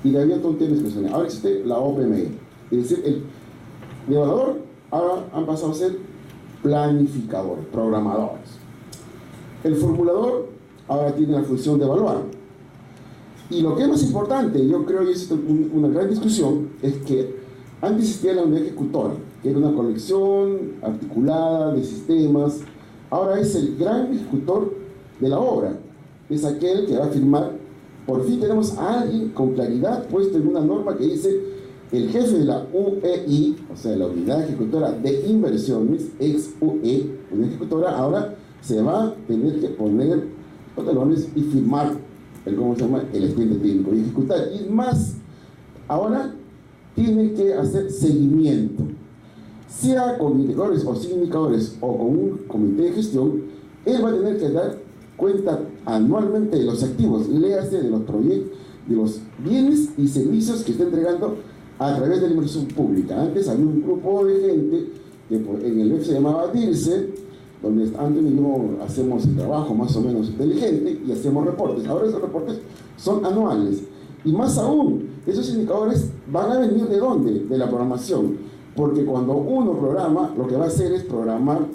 Speaker 2: Y había todo un tema discrecional. Ahora existe la OPMI, es decir, el evaluador ahora han pasado a ser planificadores, programadores. El formulador ahora tiene la función de evaluar. Y lo que es más importante, yo creo, y es una gran discusión, es que antes existía la unidad ejecutora, que era una colección articulada de sistemas. Ahora es el gran ejecutor de la obra, es aquel que va a firmar. Por fin tenemos a alguien con claridad puesto en una norma que dice: el jefe de la UEI, o sea, la unidad ejecutora de inversiones, ex UE, unidad ejecutora, ahora se va a tener que poner pantalones y firmar ¿cómo se llama? El expediente técnico y ejecutar. Y más, ahora tiene que hacer seguimiento, sea con indicadores o sin indicadores o con un comité de gestión. Él va a tener que dar cuenta anualmente de los activos, léase de los proyectos, de los bienes y servicios que está entregando a través de la inversión pública. Antes había un grupo de gente que en el EF se llamaba DIRCE, donde Antonio y yo hacemos el trabajo más o menos inteligente y hacemos reportes. Ahora esos reportes son anuales. Y más aún, esos indicadores van a venir ¿de dónde? De la programación. Porque cuando uno programa, lo que va a hacer es programar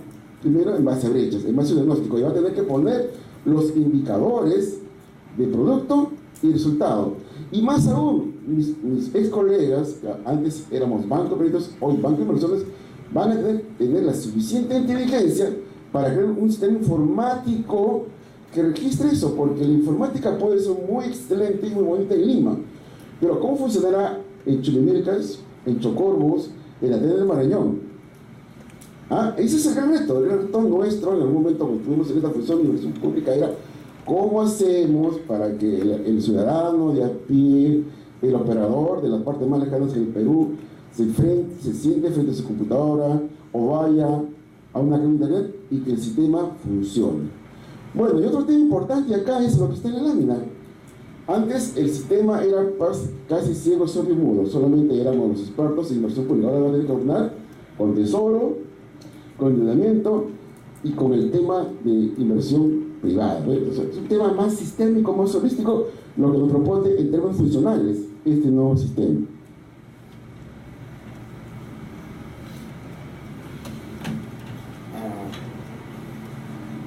Speaker 2: primero en base a brechas, en base a un diagnóstico, y va a tener que poner los indicadores de producto y resultado. Y más aún, mis ex colegas, que antes éramos banco de créditos, hoy banco de inversiones, van a tener la suficiente inteligencia para crear un sistema informático que registre eso, porque la informática puede ser muy excelente y muy bonita en Lima, pero ¿cómo funcionará en Chumimircas, en Chocorvos, en la Tena del Marañón? Ese es el gran reto nuestro. En algún momento cuando tuvimos en esta función de inversión pública era cómo hacemos para que el ciudadano de a pie, el operador de las partes más lejanas del Perú, se siente frente a su computadora o vaya a una cabina de internet y que el sistema funcione. Bueno, y otro tema importante acá es lo que está en la lámina. Antes el sistema era casi ciego, sordo y mudo, solamente éramos los expertos en inversión pública. Ahora va a tener que ordenar con tesoro, con endeudamiento y con el tema de inversión privada. O sea, es un tema más sistémico, más holístico, lo que nos propone en términos funcionales este nuevo sistema.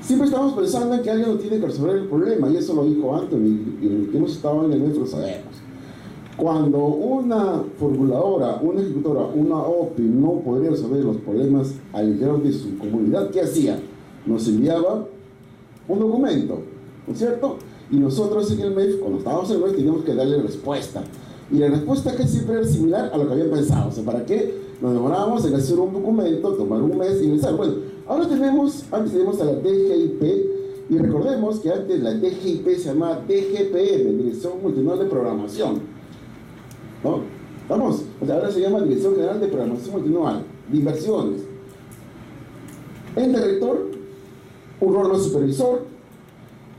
Speaker 2: Siempre estamos pensando en que alguien no tiene que resolver el problema, y eso lo dijo Anthony, y los que hemos estado en el metro sabemos. Cuando una formuladora, una ejecutora, una OPI no podría resolver los problemas al interior de su comunidad, ¿qué hacía? Nos enviaba un documento, ¿no es cierto? Y nosotros en el MEF, cuando estábamos en el MEF, teníamos que darle respuesta. Y la respuesta casi siempre era similar a lo que habían pensado. O sea, ¿para qué nos demorábamos en hacer un documento, tomar un mes y ingresar? Bueno, ahora antes tenemos a la DGIP, y recordemos que antes la DGIP se llamaba DGPM, Dirección Multinacional de Programación, ¿no? ¿Vamos? O sea, ahora se llama Dirección General de Programación Multinacional de Inversiones.
Speaker 4: ente rector, un órgano supervisor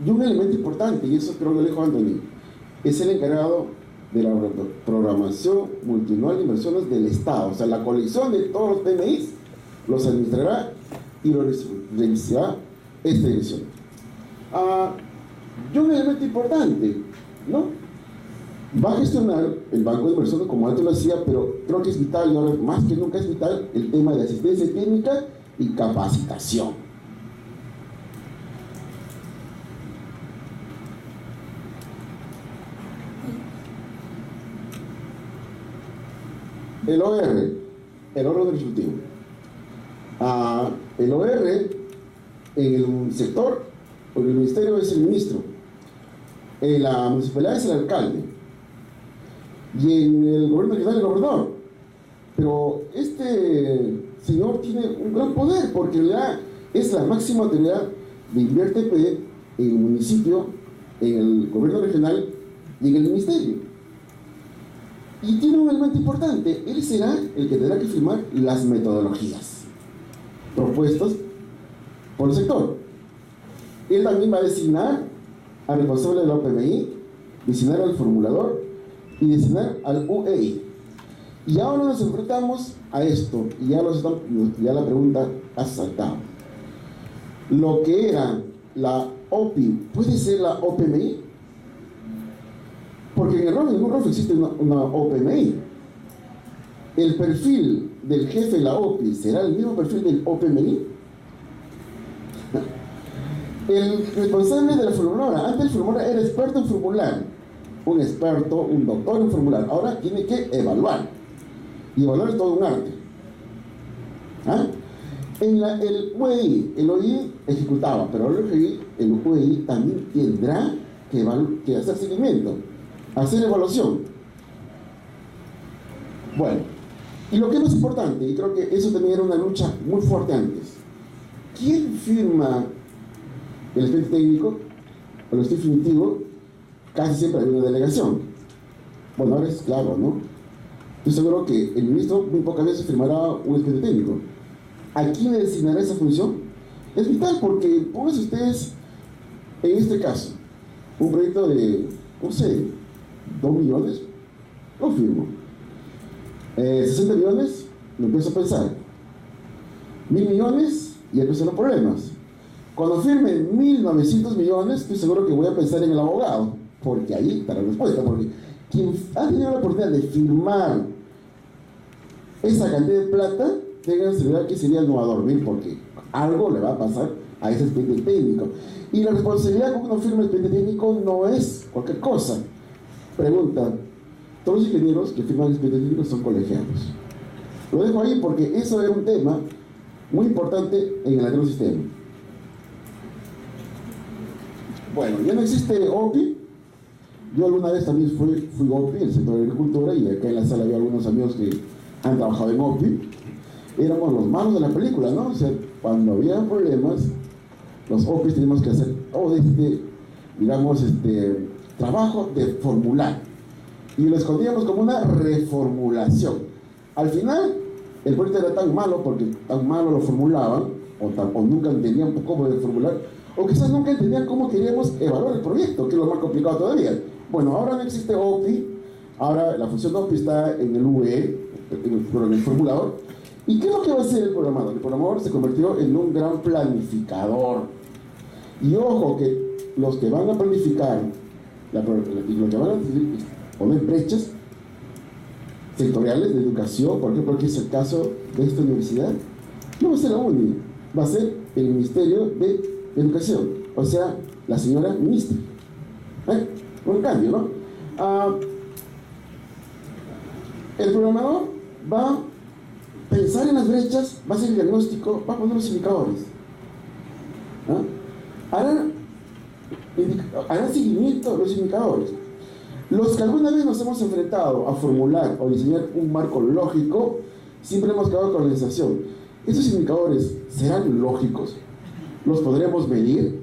Speaker 4: y un elemento importante, y eso creo que lo dijo Anthony, es el encargado de la programación multianual de inversiones del Estado. O sea, la colección de todos los PMIs los administrará y los revisará esta dirección. Y un elemento importante, ¿no? Va a gestionar el banco de inversiones, como antes lo hacía, pero creo que es vital, y ahora más que nunca es vital, el tema de asistencia técnica y capacitación. El OR, el órgano ejecutivo. El OR en el sector, porque el ministerio es el ministro, en la municipalidad es el alcalde, y en el gobierno regional el gobernador. Pero este señor tiene un gran poder, porque en realidad es la máxima autoridad de InverTP en el municipio, en el gobierno regional y en el ministerio. Y tiene un elemento importante: él será el que tendrá que firmar las metodologías propuestas por el sector. Él también va a designar al responsable de la OPMI, designar al formulador y designar al UEI. Y ahora nos enfrentamos a esto, y ya la pregunta ha saltado. Lo que era la OPI, ¿puede ser la OPMI? Porque en el ROF existe una OPMI. ¿El perfil del jefe de la OPI será el mismo perfil del OPMI? El responsable de la formuladora, antes el formulador era experto en formular, un experto, un doctor en formular, ahora tiene que evaluar, y evaluar es todo un arte. El UEI, el OI ejecutaba, pero el UEI también tendrá que hacer seguimiento, hacer evaluación. Bueno, y lo que es más importante, y creo que eso también era una lucha muy fuerte antes: ¿quién firma el expediente técnico o el expediente definitivo? Casi siempre hay una delegación. Bueno, ahora es claro, ¿no? Estoy seguro que el ministro muy pocas veces firmará un expediente técnico. ¿A quién le designará esa función? Es vital, porque pónganse ustedes, en este caso, un proyecto de, no sé, 2 millones, lo firmo. 60 millones, lo empiezo a pensar. 1.000 millones, y empiezan los problemas. Cuando firme 1.900 millones, estoy seguro que voy a pensar en el abogado, porque ahí está la respuesta. Porque quien ha tenido la oportunidad de firmar esa cantidad de plata, tengan seguridad que sería no va a dormir, porque algo le va a pasar a ese expediente técnico. Y la responsabilidad con uno firma el expediente técnico no es cualquier cosa. Pregunta: ¿todos los ingenieros que firman el expediente técnico son colegiados? Lo dejo ahí porque eso era un tema muy importante en el anterior sistema. Bueno, ya no existe OPI. Yo alguna vez también fui OPI en el sector de agricultura, y acá en la sala había algunos amigos que han trabajado en OPI. Éramos los malos de la película, ¿no? O sea, cuando había problemas, los OPIs teníamos que hacer todo trabajo de formular, y lo escondíamos como una reformulación. Al final, el proyecto era tan malo, porque tan malo lo formulaban, o nunca entendían cómo formular, o quizás nunca entendían cómo queríamos evaluar el proyecto, que es lo más complicado todavía. Bueno, ahora no existe OPI, ahora la función de OPI está en el UE, en el formulador. ¿Y qué es lo que va a hacer el programador? El programador se convirtió en un gran planificador. Y ojo, que los que van a planificar y los que van a poner brechas sectoriales de educación, por ejemplo, que es el caso de esta universidad, no va a ser la UNI, va a ser el Ministerio de Educación, o sea, la señora ministra. Un cambio, ¿no? El programador va a pensar en las brechas, va a hacer el diagnóstico, va a poner los indicadores. Hará seguimiento a los indicadores. Los que alguna vez nos hemos enfrentado a formular o diseñar un marco lógico, siempre hemos quedado con la sensación: ¿esos indicadores serán lógicos? ¿Los podremos medir?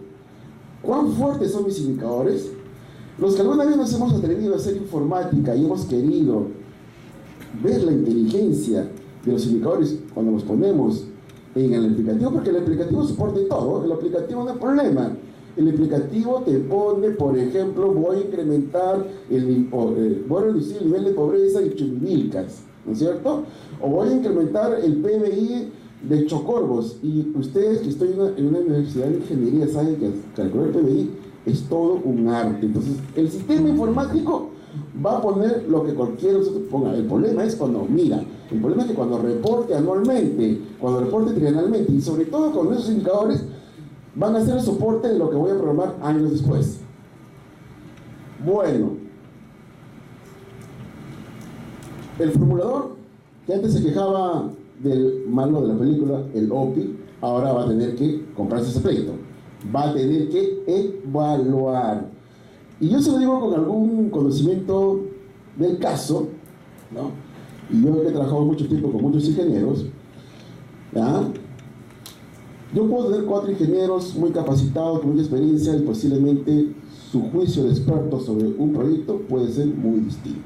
Speaker 4: ¿Cuán fuertes son mis indicadores? Los que alguna vez nos hemos atrevido a hacer informática y hemos querido ver la inteligencia de los indicadores cuando los ponemos en el aplicativo, porque el aplicativo soporta todo. El aplicativo no es problema. El aplicativo te pone, por ejemplo, voy a incrementar voy a reducir el nivel de pobreza en Chumbivilcas, ¿no es cierto? O voy a incrementar el PBI de Chocorvos. Y ustedes que estoy en una universidad de ingeniería saben que calcular el PBI es todo un arte. Entonces, el sistema informático va a poner lo que cualquiera ponga. El problema es cuando mira, el problema es que cuando reporte anualmente, cuando reporte trienalmente y sobre todo con esos indicadores, van a hacer el soporte de lo que voy a programar años después. Bueno, el formulador, que antes se quejaba del malo de la película, el OPI, ahora va a tener que comprarse ese pleito. Va a tener que evaluar. Y yo se lo digo con algún conocimiento del caso, ¿no? Y yo que he trabajado mucho tiempo con muchos ingenieros, ¿ya? Yo puedo tener 4 ingenieros muy capacitados, con mucha experiencia, y posiblemente su juicio de experto sobre un proyecto puede ser muy distinto.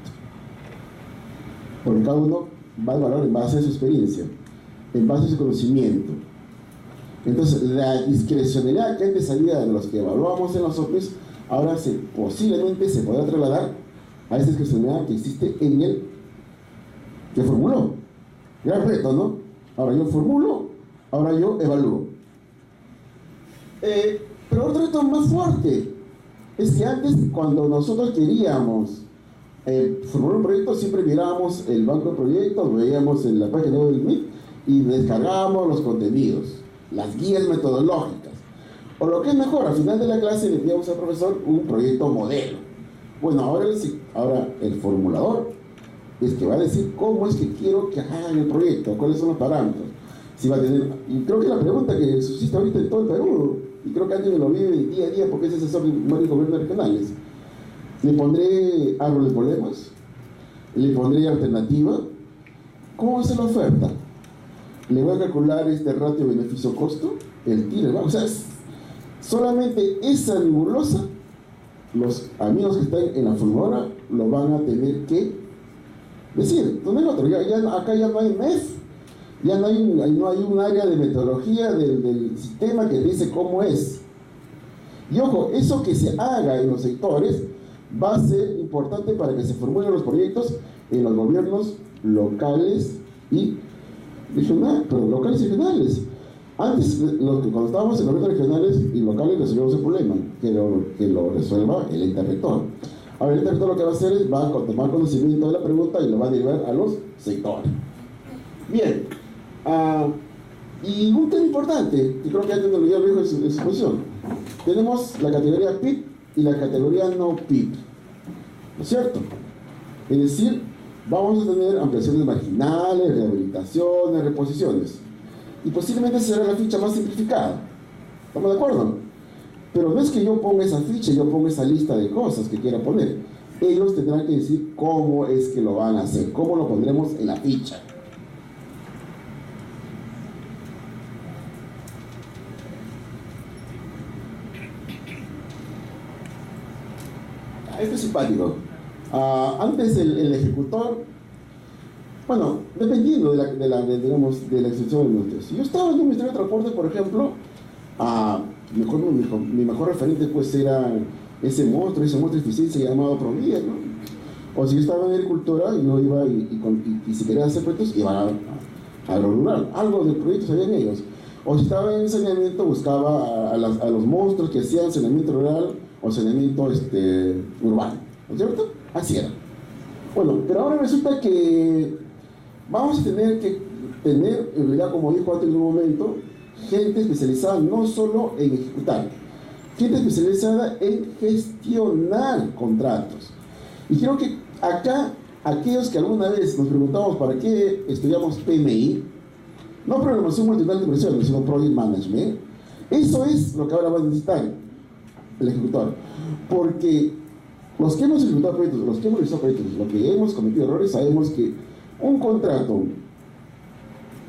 Speaker 4: Porque cada uno va a evaluar en base a su experiencia, en base a su conocimiento. Entonces, la discrecionalidad que antes salía de los que evaluamos en los OPIs, ahora posiblemente se podrá trasladar a esta discrecionalidad que existe en el que formuló. Gran reto, ¿no? Ahora yo formulo, ahora yo evalúo. Pero otro reto más fuerte es que antes, cuando nosotros queríamos formular un proyecto, siempre mirábamos el banco de proyectos, veíamos en la página web del MIT y descargábamos los contenidos, las guías metodológicas. O lo que es mejor, al final de la clase le enviamos al profesor un proyecto modelo. Bueno, ahora el formulador es que va a decir cómo es que quiero que hagan el proyecto, cuáles son los parámetros. Si va a tener, y creo que la pregunta que suscita ahorita en todo el Perú, y creo que alguien me lo vive día a día porque es asesor de varios gobiernos regionales, le pondré árbol de problemas, le pondré alternativa, ¿cómo va a ser la oferta? Le voy a calcular este ratio beneficio-costo, el tiro, o sea, solamente esa nebulosa, los amigos que están en la formuladora lo van a tener que decir. No hay otro, acá ya no hay MEF, ya no hay un área de metodología del sistema que dice cómo es. Y ojo, eso que se haga en los sectores va a ser importante para que se formulen los proyectos en los gobiernos locales y regionales. Antes, cuando estábamos en gobiernos regionales y locales, resolvíamos el problema, que lo resuelva el ente rector. Ahora el ente rector lo que va a hacer es va a tomar conocimiento de la pregunta y lo va a derivar a los sectores. Bien, y un tema importante, que creo que antes lo dijo en su exposición, tenemos la categoría PIP y la categoría no PIP, ¿no es cierto? Es decir, vamos a tener ampliaciones marginales, rehabilitaciones, reposiciones, y posiblemente será la ficha más simplificada. ¿Estamos de acuerdo? Pero no es que yo ponga esa ficha, yo ponga esa lista de cosas que quiera poner. Ellos tendrán que decir cómo es que lo van a hacer, cómo lo pondremos en la ficha. Esto es simpático. Antes el ejecutor, bueno, dependiendo de la extensión del ministerio. Si yo estaba en un ministerio de transporte, por ejemplo, mi mejor referente pues era ese monstruo de eficiencia llamado Provía, ¿no? O si yo estaba en agricultura, yo iba y si quería hacer proyectos, iba a lo rural, algo de proyectos había en ellos. O si estaba en saneamiento, buscaba a los monstruos que hacían saneamiento rural o saneamiento urbano, ¿no es cierto? Así era. Bueno, pero ahora resulta que vamos a tener que tener, en realidad, como dijo antes en un momento, gente especializada no solo en ejecutar, gente especializada en gestionar contratos. Y creo que acá, aquellos que alguna vez nos preguntamos para qué estudiamos PMI, no programación multinivel de inversiones, sino Project Management, eso es lo que ahora va a necesitar el ejecutor. Porque los que hemos ejecutado proyectos, los que hemos realizado proyectos, los que hemos cometido errores, sabemos que un contrato,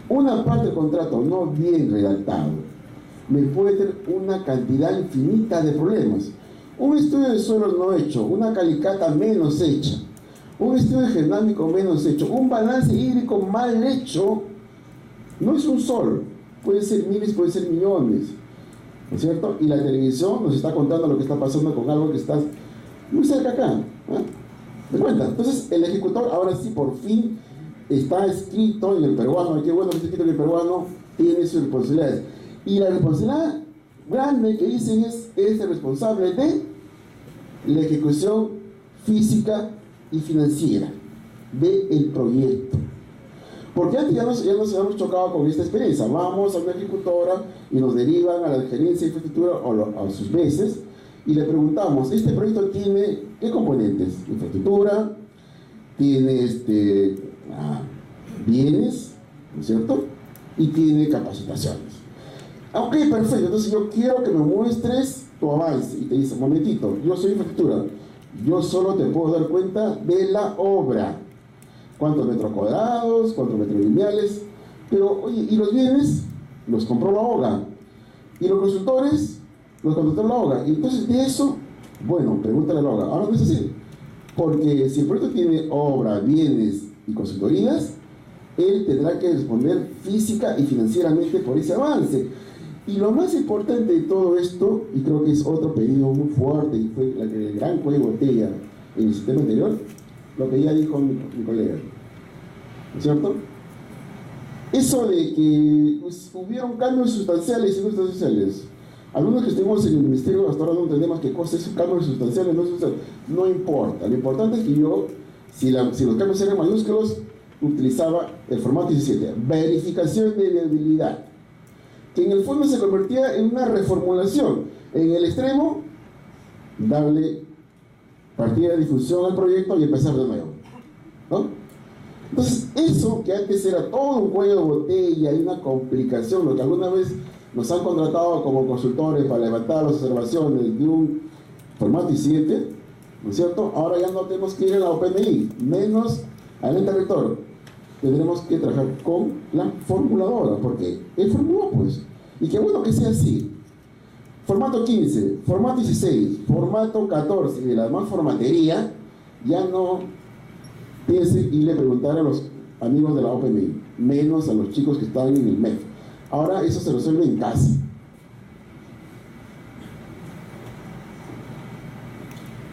Speaker 4: una parte del contrato no bien redactado, me puede tener una cantidad infinita de problemas. Un estudio de suelos no hecho, una calicata menos hecha, un estudio geográfico menos hecho, un balance hídrico mal hecho, no es un sol, puede ser miles, puede ser millones, ¿no es cierto? Y la televisión nos está contando lo que está pasando con algo que está muy cerca acá, ¿te cuenta? Entonces el ejecutor ahora sí por fin está escrito en el peruano, qué bueno que está escrito en el peruano, tiene sus responsabilidades. Y la responsabilidad grande que dicen es el responsable de la ejecución física y financiera del proyecto. Porque antes ya nos habíamos chocado con esta experiencia. Vamos a una ejecutora y nos derivan a la gerencia de infraestructura o a sus veces y le preguntamos, ¿este proyecto tiene qué componentes? Infraestructura, tiene bienes, ¿no es cierto? Y tiene capacitaciones. Ok, perfecto, entonces yo quiero que me muestres tu avance. Y te dice, momentito, yo soy infraestructura, yo solo te puedo dar cuenta de la obra. ¿Cuántos metros cuadrados? ¿Cuántos metros lineales? Pero, oye, ¿y los bienes? Los compró la OGA. ¿Y los consultores? Los contrató la OGA. Y entonces de eso, bueno, pregúntale a la OGA. Ahora no es así. Porque si el proyecto tiene obra, bienes y consultorías, él tendrá que responder física y financieramente por ese avance. Y lo más importante de todo esto, y creo que es otro pedido muy fuerte, y fue el gran cuello de botella en el sistema anterior, lo que ya dijo mi colega, ¿no es cierto? Eso de que pues, hubieron cambios sustanciales y no sustanciales. Algunos que estuvimos en el ministerio hasta ahora no entendemos qué cosa es cambios sustanciales, no sustanciales. No importa, lo importante es que yo, si los cambios eran mayúsculos, utilizaba el formato 17, verificación de viabilidad, que en el fondo se convertía en una reformulación. En el extremo, darle partida de difusión al proyecto y empezar de nuevo, ¿no? Entonces, eso que antes era todo un cuello de botella y una complicación, lo que alguna vez nos han contratado como consultores para levantar las observaciones de un formato 17, ¿no es cierto? Ahora ya no tenemos que ir a la OPMI, menos al ente rector. Tendremos que trabajar con la formuladora, porque él formuló, pues, y qué bueno que sea así. Formato 15, formato 16, formato 14 y de la demás formatería, ya no piense y le preguntar a los amigos de la OPMI, menos a los chicos que están en el MEF. Ahora eso se resuelve en casa.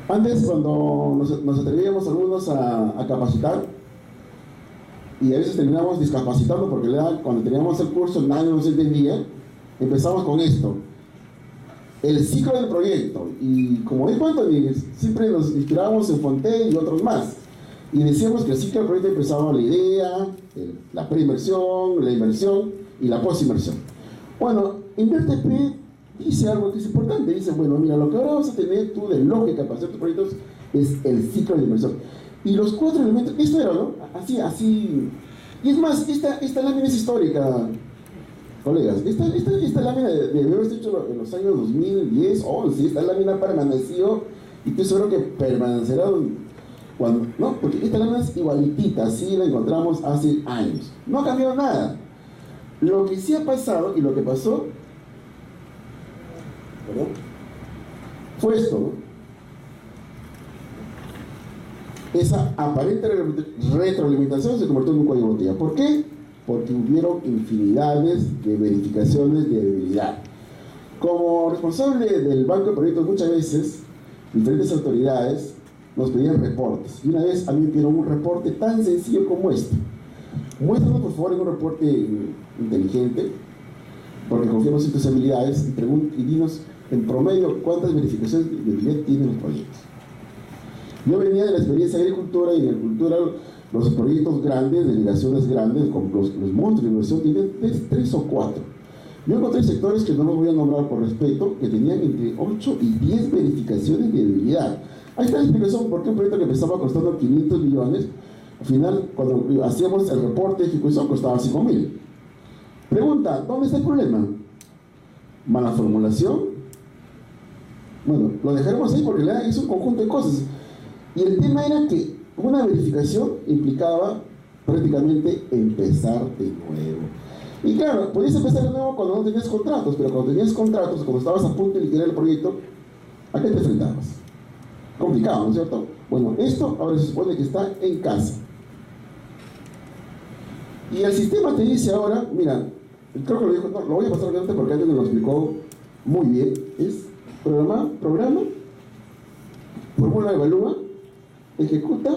Speaker 4: Antes, cuando nos atrevíamos algunos a capacitar, y a veces terminamos discapacitando porque cuando teníamos el curso nadie nos entendía, empezamos con esto. El ciclo del proyecto, y como dijo Anthony, siempre nos inspirábamos en Fontaine y otros más, y decíamos que el ciclo del proyecto empezaba la idea, la preinversión, la inversión y la posinversión. Bueno, InverTP dice algo que es importante, dice, bueno, mira, lo que ahora vas a tener tú de lógica para hacer tus proyectos es el ciclo de inversión. Y los 4 elementos, esto era, ¿no? Así, y es más, esta lámina es histórica, colegas, esta lámina de haberse hecho en los años 2010, 11, esta lámina permaneció y estoy seguro que permanecerá cuando, ¿no? Porque esta lámina es igualitita, así la encontramos hace años, no ha cambiado nada. Lo que sí ha pasado y lo que pasó, ¿perdón? Fue esto, ¿no? Esa aparente retroalimentación se convirtió en un cuello de botella. ¿Por qué? Porque hubieron infinidades de verificaciones de viabilidad. Como responsable del banco de proyectos, muchas veces diferentes autoridades nos pedían reportes. Y una vez a mí me pidieron un reporte tan sencillo como este. Muéstranos por favor en un reporte inteligente, porque confiamos en tus habilidades, y dinos en promedio cuántas verificaciones de viabilidad tienen los proyectos. Yo venía de la experiencia de agricultura, y en agricultura los proyectos grandes, delegaciones grandes, con los monstruos de inversión, tienen 3 o 4. Yo encontré sectores que no los voy a nombrar por respeto, que tenían entre 8 y 10 verificaciones de viabilidad. Ahí está la explicación por qué un proyecto que empezaba costando 500 millones, al final, cuando hacíamos el reporte de ejecución, costaba 5.000. Pregunta, ¿dónde está el problema? ¿Mala formulación? Bueno, lo dejaremos ahí porque es un conjunto de cosas. Y el tema era que una verificación implicaba prácticamente empezar de nuevo. Y claro, podías empezar de nuevo cuando no tenías contratos, pero cuando tenías contratos, cuando estabas a punto de liquidar el proyecto, ¿a qué te enfrentabas? Complicado, ¿no es cierto? Bueno, esto ahora se supone que está en casa. Y el sistema te dice ahora, mira, creo que lo dijo, no, lo voy a pasar adelante porque alguien me lo explicó muy bien, es programa, fórmula, evalúa, ejecuta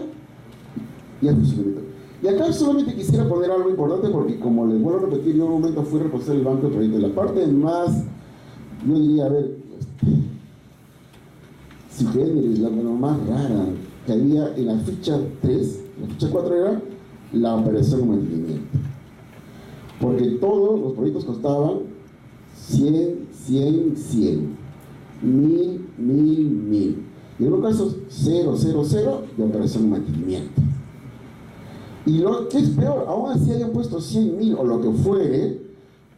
Speaker 4: y hace funcionamiento. Y acá solamente quisiera poner algo importante porque, como les vuelvo a repetir, yo en un momento fui responsable del banco de proyectos. La parte más, yo diría, a ver, si generis, la más rara que había en la ficha 3, la ficha 4 era la operación de mantenimiento. Porque todos los proyectos costaban 100, 100, 100, 1000, 1000, 1000. Y en algunos casos 0, 0, 0 de operación de mantenimiento. Y lo que es peor, aún así hayan puesto 100.000 o lo que fuere,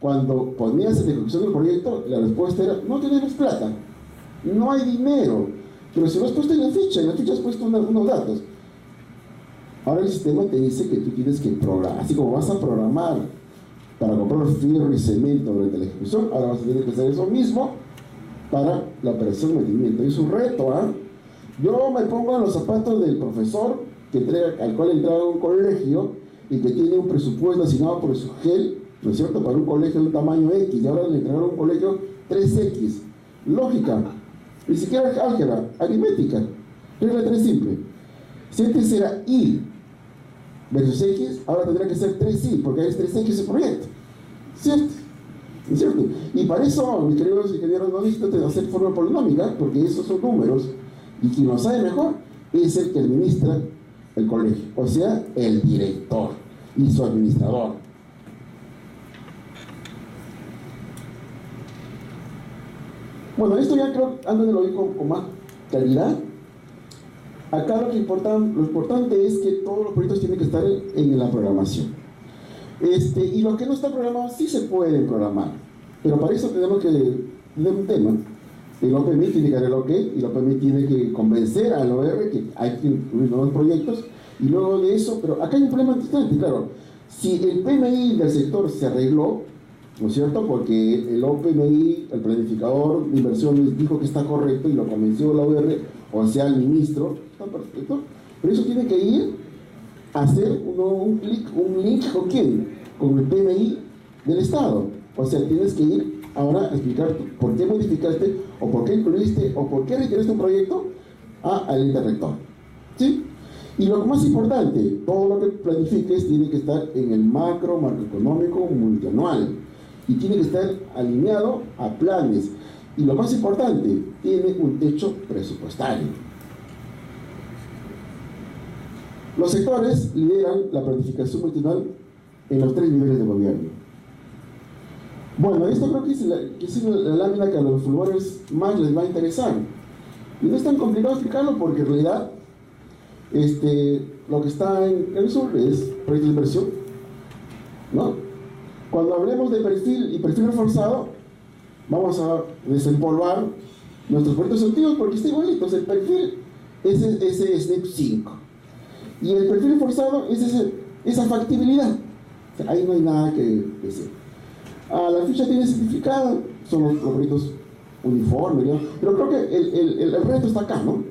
Speaker 4: cuando ponías en ejecución del proyecto, la respuesta era: no tenemos plata, no hay dinero. Pero si lo has puesto en la ficha has puesto unos datos. Ahora el sistema te dice que tú tienes que programar, así como vas a programar para comprar fierro y cemento durante la ejecución, ahora vas a tener que hacer eso mismo para la operación de mantenimiento. Es un reto, ¿ah? Yo me pongo en los zapatos del profesor al cual entraba a un colegio y que tiene un presupuesto asignado por su GEL, ¿no es cierto?, para un colegio de un tamaño X, y ahora le entregaron un colegio 3X. Lógica, ni siquiera álgebra, aritmética, regla 3 simple. Si antes era Y versus X, ahora tendrá que ser 3Y, porque es 3X el proyecto. ¿Cierto? ¿Es cierto? Y para eso, mis queridos ingenieros, no necesitan hacer forma polinómica, porque esos son números, y quien lo sabe mejor es el que administra el colegio, o sea, el director y su administrador. Bueno, esto ya creo que Andrés lo dijo con más claridad. Acá lo importante es que todos los proyectos tienen que estar en la programación. Y lo que no está programado sí se puede programar, pero para eso tenemos que tener un tema. El OPMI tiene que dar el OK y el OPMI tiene que convencer al OR que hay que incluir nuevos proyectos, y luego de eso, pero acá hay un problema importante, claro. Si el PMI del sector se arregló, ¿no es cierto?, porque el OPMI, el planificador de inversiones, dijo que está correcto y lo convenció la OR, o sea, el ministro, está perfecto, pero eso tiene que ir a hacer un link con quién, con el PMI del Estado. O sea, tienes que ir ahora a explicar por qué modificaste, o por qué incluiste, o por qué requeriste un proyecto al ente rector. ¿Sí? Y lo más importante, todo lo que planifiques tiene que estar en el macroeconómico multianual, y tiene que estar alineado a planes. Y lo más importante, tiene un techo presupuestario. Los sectores lideran la planificación multianual en los 3 niveles de gobierno. Bueno, esto creo que es la lámina que a los fulgores más les va a interesar. Y no es tan complicado explicarlo porque en realidad lo que está en el sur es proyecto de inversión, ¿no? Cuando hablemos de perfil y perfil reforzado, vamos a desempolvar nuestros proyectos antiguos porque está igualito. El perfil es ese SNEP 5 y el perfil reforzado es esa factibilidad. O sea, ahí no hay nada que decir. La ficha tiene certificado, son los proyectos uniformes, ¿no? Pero creo que el reto está acá, ¿no?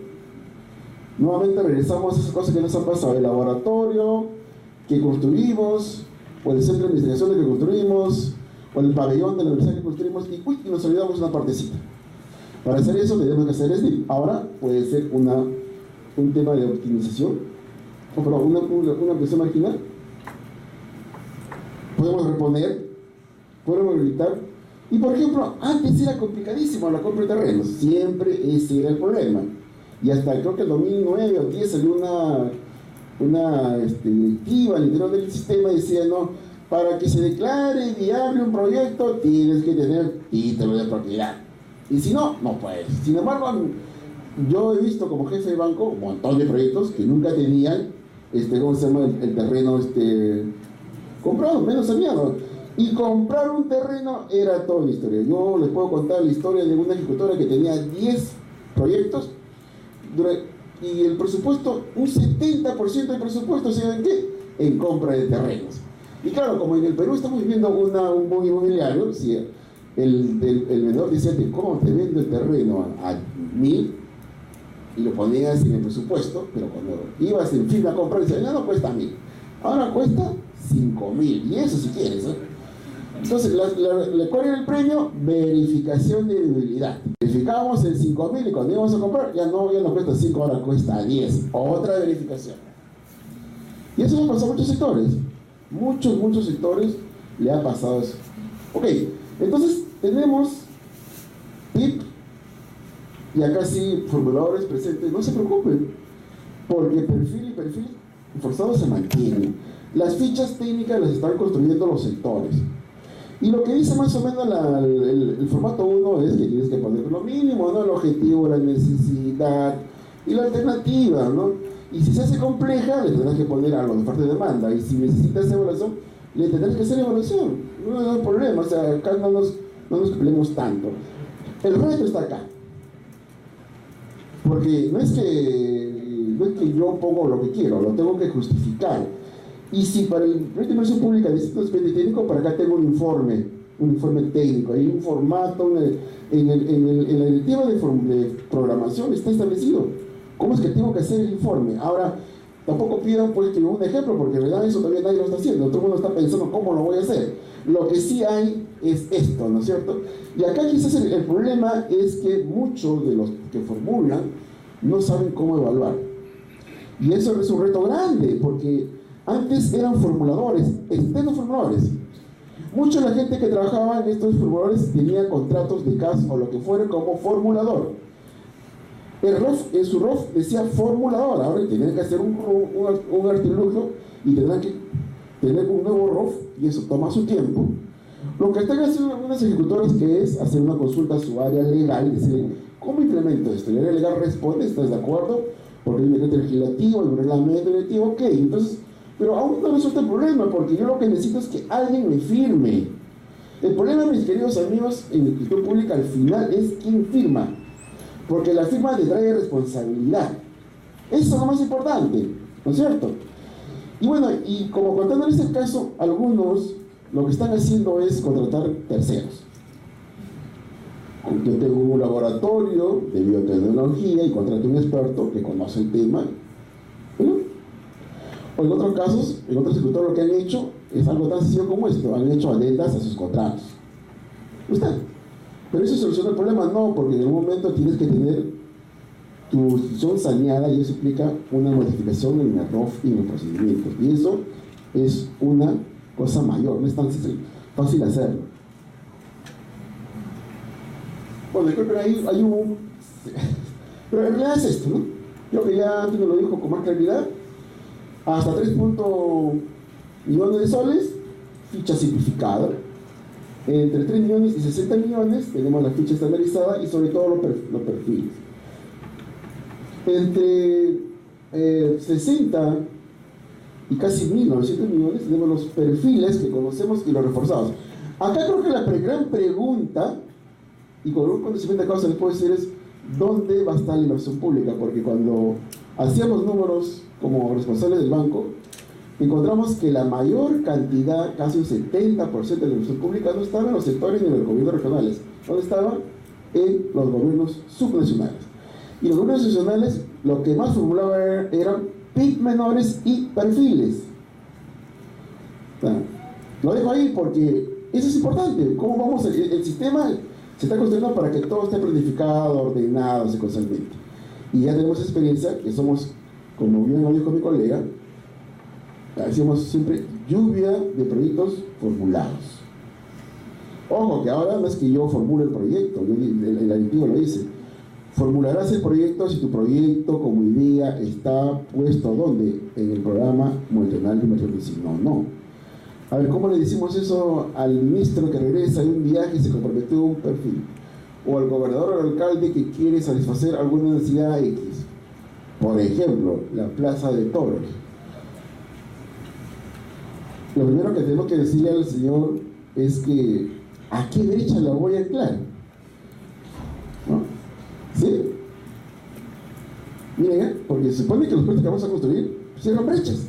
Speaker 4: Nuevamente regresamos a esas cosas que nos han pasado: el laboratorio que construimos, o el centro de investigación que construimos, o el pabellón de la universidad que construimos, y nos olvidamos una partecita. Para hacer eso tenemos que hacer SNIP. Ahora puede ser un tema de optimización, o perdón, una ampliación marginal. Podemos reponer, podemos habilitar. Y por ejemplo, antes era complicadísimo la compra de terrenos, siempre ese era el problema. Y hasta creo que el 2009 o 2010 salió una directiva al interior del sistema y decía: no, para que se declare viable un proyecto tienes que tener título de propiedad, y si no, no puedes. Sin embargo, yo he visto como jefe de banco un montón de proyectos que nunca tenían ¿cómo se llama? El terreno comprado, menos saneado. Y comprar un terreno era toda la historia. Yo les puedo contar la historia de una ejecutora que tenía 10 proyectos y el presupuesto, un 70% del presupuesto, ¿saben qué? En compra de terrenos. Y claro, como en el Perú estamos viviendo un boom inmobiliario, ¿sí? el vendedor decía: ¿cómo te vendo el terreno a 1000? Y lo ponías en el presupuesto, pero cuando ibas en fin a comprar, decía: no cuesta 1000, ahora cuesta 5000, y eso si quieres, ¿eh? Entonces, ¿cuál era el premio? Verificación de viabilidad. Verificábamos en 5.000 y cuando íbamos a comprar, ya no cuesta 5, ahora cuesta 10. Otra verificación. Y eso le pasó a muchos sectores. Muchos sectores le ha pasado eso. Ok, entonces tenemos PIP y acá sí formuladores presentes. No se preocupen, porque perfil y perfil forzado se mantienen. Las fichas técnicas las están construyendo los sectores. Y lo que dice más o menos el formato 1 es que tienes que poner lo mínimo, ¿no? El objetivo, la necesidad y la alternativa, ¿no? Y si se hace compleja, le tendrás que poner algo de parte de demanda. Y si necesitas evaluación, le tendrás que hacer evaluación. No hay problema, o sea, acá no nos peleemos tanto. El reto está acá. Porque no es que yo pongo lo que quiero, lo tengo que justificar. Y si para el proyecto de inversión pública necesito un expediente técnico, para acá tengo un informe técnico, hay un formato, en la directiva de programación está establecido cómo es que tengo que hacer el informe. Ahora, tampoco pidan pues que un ejemplo, porque en realidad eso todavía nadie lo está haciendo, todo el mundo está pensando cómo lo voy a hacer. Lo que sí hay es esto, ¿no es cierto? Y acá quizás el problema es que muchos de los que formulan no saben cómo evaluar. Y eso es un reto grande, porque antes eran formuladores, externos formuladores. Mucha de la gente que trabajaba en estos formuladores tenía contratos de CAS o lo que fuera como formulador. El ROF, en su ROF decía formulador, ahora tienen que hacer un artilugio y tendrán que tener un nuevo ROF y eso toma su tiempo. Lo que están haciendo algunas ejecutoras que es hacer una consulta a su área legal y decir, ¿cómo implemento esto? El área legal responde, ¿estás de acuerdo? Porque hay un decreto legislativo, hay un reglamento legislativo, ok, entonces, pero aún no resuelve el problema, porque yo lo que necesito es que alguien me firme. El problema, mis queridos amigos, en la institución pública al final es quién firma, porque la firma le trae responsabilidad. Eso es lo más importante, ¿no es cierto? Y bueno, y como contándoles el caso, algunos lo que están haciendo es contratar terceros. Yo tengo un laboratorio de biotecnología y contrato a un experto que conoce el tema. ¿No? O en otros casos, en otros sectores lo que han hecho es algo tan sencillo como esto, han hecho adendas a sus contratos. ¿Usted? ¿Pero eso soluciona el problema? No, porque en algún momento tienes que tener tu institución saneada y eso implica una modificación en el ROF y en los procedimientos. Y eso es una cosa mayor, no es tan fácil hacerlo. Bueno, yo creo que hay un... Pero en realidad es esto, ¿no? Yo que ya antes me lo dijo con más claridad, hasta 3 millones de soles, ficha simplificada. Entre 3 millones y 60 millones tenemos la ficha estandarizada y sobre todo los perfiles. Entre 60 y casi 1.900 millones tenemos los perfiles que conocemos y los reforzados. Acá creo que la gran pregunta, y con un conocimiento de causa les puedo decir, es ¿dónde va a estar la inversión pública? Porque cuando hacíamos números como responsables del banco, encontramos que la mayor cantidad, casi un 70% de la inversión pública no estaba en los sectores ni en los gobiernos regionales, ¿dónde estaba? En los gobiernos subnacionales. Y los gobiernos nacionales lo que más formulaban eran PIB menores y perfiles. Lo dejo ahí porque eso es importante. ¿Cómo vamos? El sistema se está construyendo para que todo esté planificado, ordenado, secuencialmente. Y ya tenemos experiencia que somos, como bien lo dijo mi colega, hacemos siempre lluvia de proyectos formulados. Ojo, que ahora no es que yo formule el proyecto, el aditivo lo dice. Formularás el proyecto si tu proyecto como idea está puesto ¿dónde? En el programa multinacional de inversión. No. A ver, ¿cómo le decimos eso al ministro que regresa de un viaje y se comprometió a un perfil? O al gobernador o al alcalde que quiere satisfacer alguna necesidad X. Por ejemplo, la plaza de toros. Lo primero que tenemos que decirle al señor es que ¿a qué brecha la voy a anclar? ¿No? ¿Sí? Miren, porque se supone que los puentes que vamos a construir cierran brechas.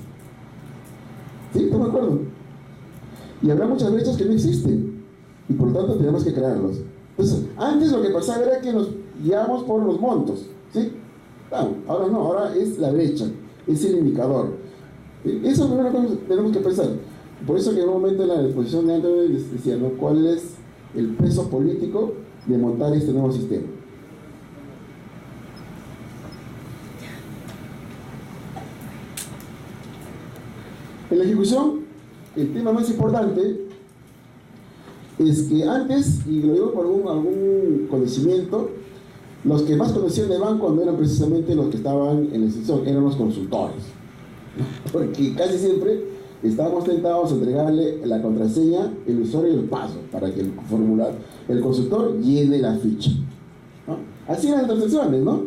Speaker 4: ¿Sí? ¿Estamos de acuerdo? Y habrá muchas brechas que no existen y por lo tanto tenemos que crearlos. Entonces, antes lo que pasaba era que nos guiamos por los montos, ¿sí? Ahora no, ahora es la brecha, es el indicador. Eso es lo primero que tenemos que pensar. Por eso que en un momento en la exposición de Anthony decía, ¿no?, cuál es el peso político de montar este nuevo sistema. En la ejecución, el tema más importante es que antes, y lo digo por algún conocimiento, los que más conocían de banco no eran precisamente los que estaban en la institución, eran los consultores. Porque casi siempre estábamos tentados a entregarle la contraseña, el usuario y el paso para que el consultor llene la ficha, ¿no? Así eran las transacciones, ¿no?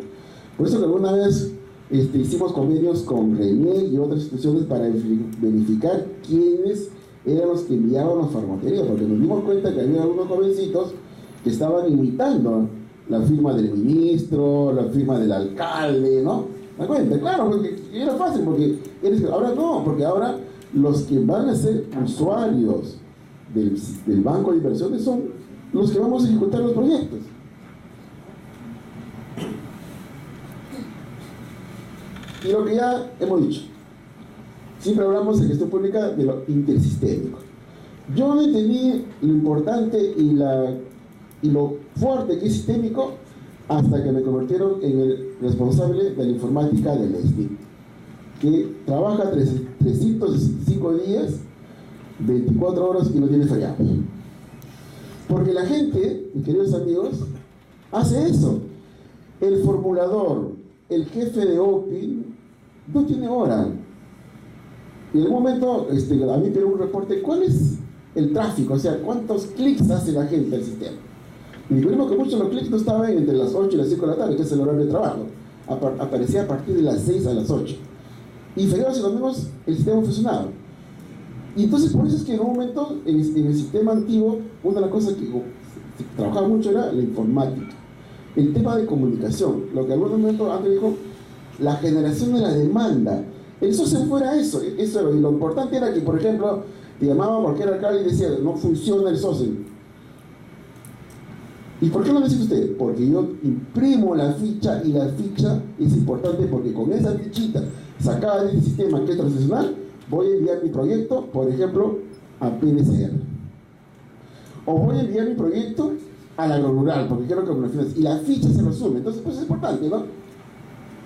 Speaker 4: Por eso que alguna vez hicimos convenios con RENIEC y otras instituciones para verificar quiénes eran los que enviaban los farmaterías, porque nos dimos cuenta que había algunos jovencitos que estaban imitando la firma del ministro, la firma del alcalde, ¿no? ¿Me cuenta? Claro, porque era fácil, ahora no, porque ahora los que van a ser usuarios del banco de inversiones son los que vamos a ejecutar los proyectos. Y lo que ya hemos dicho, siempre hablamos en gestión pública de lo intersistémico. Yo no entendí lo importante y lo fuerte que es sistémico hasta que me convirtieron en el responsable de la informática del SNI, que trabaja 365 días, 24 horas y no tiene feriados. Porque la gente, mis queridos amigos, hace eso. El formulador, el jefe de OPI, no tiene hora. Y en algún momento, a mí me dio un reporte, ¿cuál es el tráfico? O sea, ¿cuántos clics hace la gente al sistema? Y descubrimos que muchos de los clics no estaban entre las 8 y las 5 de la tarde, que es el horario de trabajo. Aparecía a partir de las 6 a las 8. Y feriados y domingos el sistema funcionaba. Y entonces por eso es que en un momento, en el sistema antiguo, una de las cosas que se trabajaba mucho era la informática. El tema de comunicación, lo que en algún momento antes dijo, la generación de la demanda. El SOCEN fuera eso era, y lo importante era que, por ejemplo, te llamaba cualquier alcalde y decía, no funciona el SOCEN. ¿Y por qué lo dice usted? Porque yo imprimo la ficha y la ficha es importante porque con esa fichita sacada de este sistema que es transaccional, voy a enviar mi proyecto, por ejemplo, a PNCR. O voy a enviar mi proyecto al agrorural, porque quiero que me financie. Y la ficha se resume, entonces pues es importante, ¿no?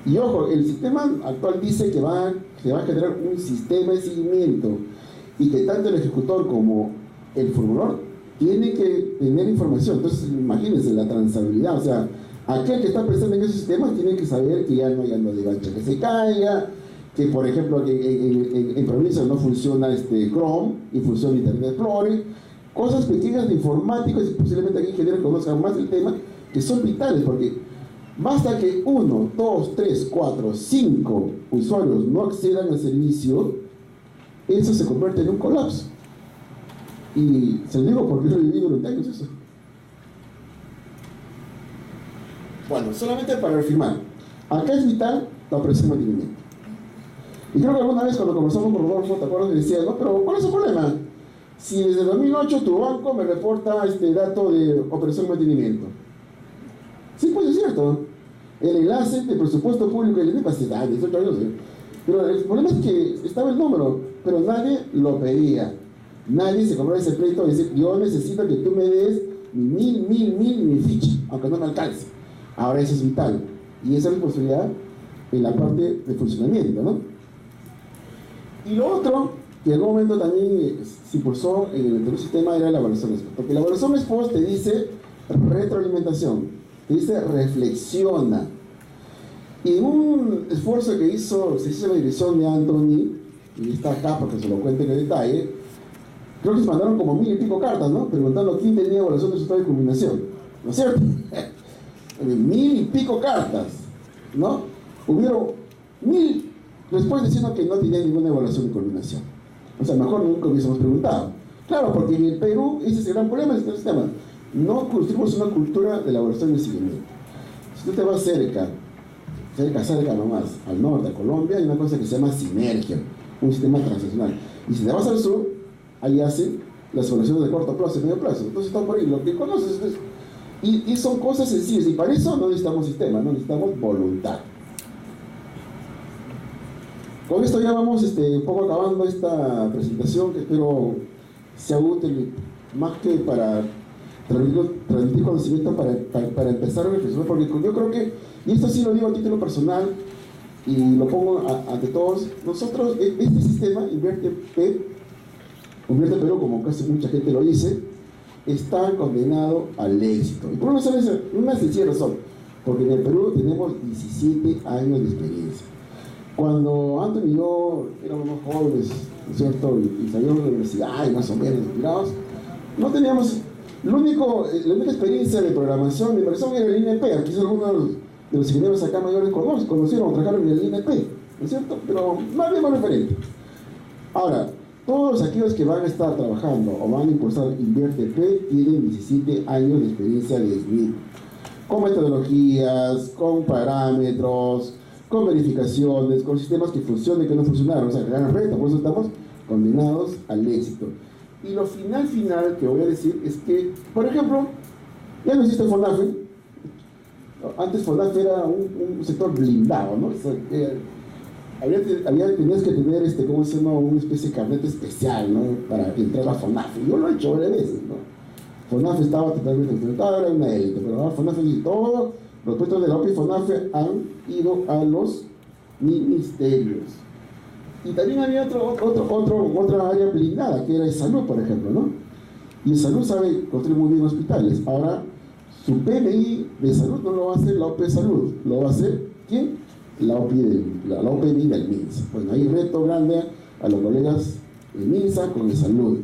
Speaker 4: Y ojo, el sistema actual dice que se va a generar un sistema de seguimiento y que tanto el ejecutor como el formulador tiene que tener información. Entonces, imagínense la trazabilidad, o sea, aquel que está pensando en esos sistemas tiene que saber que ya no hay algo de gancho que se caiga, que por ejemplo en provincia no funciona Chrome y funciona Internet Explorer, cosas pequeñas de informáticos, y posiblemente aquí ingenieros conozcan más el tema, que son vitales, porque basta que 1, 2, 3, 4, 5 usuarios no accedan al servicio, eso se convierte en un colapso. Y se lo digo porque yo lo viví durante años eso. Bueno, solamente para reafirmar, acá es vital la operación de mantenimiento. Y creo que alguna vez cuando conversamos con Rodolfo, ¿te acuerdas? Me decía, no, pero ¿cuál es el problema? Si desde 2008 tu banco me reporta dato de operación de mantenimiento. Sí, pues es cierto. El enlace de presupuesto público del INEP hace años, 18 años. Pero el problema es que estaba el número, pero nadie lo pedía. Nadie se compraba ese pleito y dice, yo necesito que tú me des mi ficha, aunque no me alcance. Ahora eso es vital. Y esa es la posibilidad en la parte de funcionamiento, ¿no? Y lo otro, que en algún momento también se impulsó en el sistema, era la evaluación ex post. Porque la evaluación ex post te dice retroalimentación, te dice reflexiona. Y en un esfuerzo que se hizo la dirección de Anthony, y está acá porque se lo cuente en detalle, creo que se mandaron como 1000 y pico cartas, ¿no? Preguntando quién tenía evaluación de resultado de culminación, ¿no es cierto? 1000 y pico cartas, ¿no? Hubieron 1000 después diciendo que no tenía ninguna evaluación de culminación. O sea, mejor nunca hubiésemos preguntado. Claro, porque en el Perú ese es el gran problema de este sistema. No construimos una cultura de elaboración y seguimiento. Si tú te vas cerca nomás, al norte, a Colombia, hay una cosa que se llama sinergia, un sistema transaccional. Y si te vas al sur, ahí hacen las evaluaciones de corto plazo y medio plazo. Entonces está por ahí, lo que conoces es, y son cosas sencillas, y para eso no necesitamos sistema, no necesitamos voluntad. Con esto ya vamos un poco acabando esta presentación, que espero sea útil más que para transmitir conocimiento, para empezar a reflexionar, porque yo creo que, y esto sí lo digo a título personal y lo pongo ante todos, nosotros, este sistema Invierte Perú, como casi mucha gente lo dice, está condenado al éxito. Y por una sencilla razón, porque en el Perú tenemos 17 años de experiencia. Cuando Anthony y yo éramos más jóvenes, ¿no es cierto?, y salíamos de la universidad y más o menos inspirados, no teníamos, la única experiencia de programación, de inversión era el INP. Aquí algunos de los ingenieros acá mayores conocieron o trabajaron en el INP, ¿no es cierto?, pero no había más referente. Ahora, todos aquellos que van a estar trabajando o van a impulsar Invierte P tienen 17 años de experiencia de SNIP, con metodologías, con parámetros, con verificaciones, con sistemas que funcionen y que no funcionaron. O sea, gran reto, por eso estamos condenados al éxito. Y lo final que voy a decir es que, por ejemplo, ya no existe FONAFE. Antes FONAFE era un sector blindado, ¿no? O sea, tenías que tener, ¿cómo se llama?, una especie de carnet especial, ¿no?, para entrar a FONAFE. Yo lo he hecho varias veces, ¿no? FONAFE estaba totalmente enfrentado, era una élite, pero ahora FONAFE y todo, los puestos de la OPI y FONAFE han ido a los ministerios. Y también había otra área blindada, que era el salud, por ejemplo, ¿no? Y el salud sabe construir muy bien hospitales. Ahora, su PMI de salud no lo va a hacer la OP de salud, lo va a hacer, ¿quién? La OPMI del MINSA. Bueno, hay reto grande a los colegas de MINSA con el salud.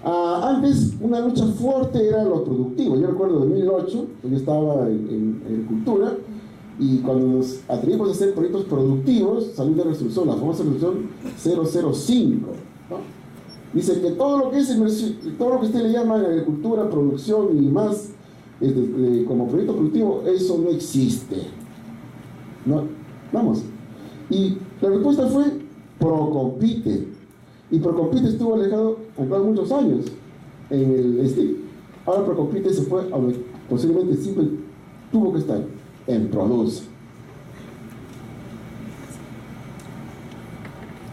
Speaker 4: Antes, una lucha fuerte era los productivos. Yo recuerdo en 2008, yo estaba en agricultura, y cuando nos atrevimos a hacer proyectos productivos, salió una resolución, la famosa resolución 005, ¿no? Dice que todo lo que usted le llama agricultura, producción y más, como proyecto productivo, eso no existe. ¿No? Vamos. Y la respuesta fue Procompite. Y Procompite estuvo anclado muchos años en el STIC. Ahora Procompite se fue a donde posiblemente siempre tuvo que estar, en Produce.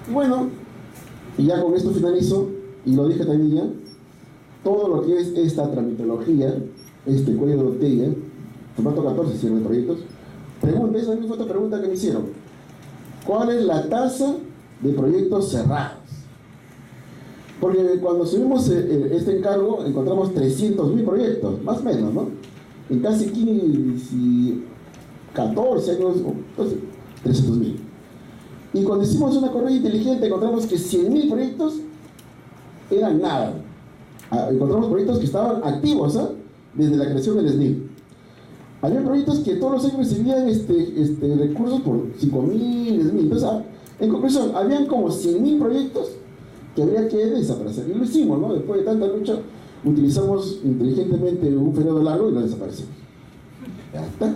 Speaker 4: Y bueno, y ya con esto finalizo, y lo dije también ya, todo lo que es esta tramitología, cuello de botella, formato 14 cierre de proyectos. Esa misma otra pregunta que me hicieron. ¿Cuál es la tasa de proyectos cerrados? Porque cuando subimos este encargo encontramos 300.000 proyectos, más o menos, ¿no? En casi 14 años, entonces 300.000. Y cuando hicimos una corrida inteligente encontramos que 100.000 proyectos eran nada. Encontramos proyectos que estaban activos, ¿eh?, desde la creación del SNIP. Había proyectos que todos los años recibían recursos por 5.000, 10.000. Entonces, en conclusión, habían como 100.000 proyectos que habría que desaparecer. Y lo hicimos, ¿no? Después de tanta lucha, utilizamos inteligentemente un periodo largo y lo desaparecimos. Ya está.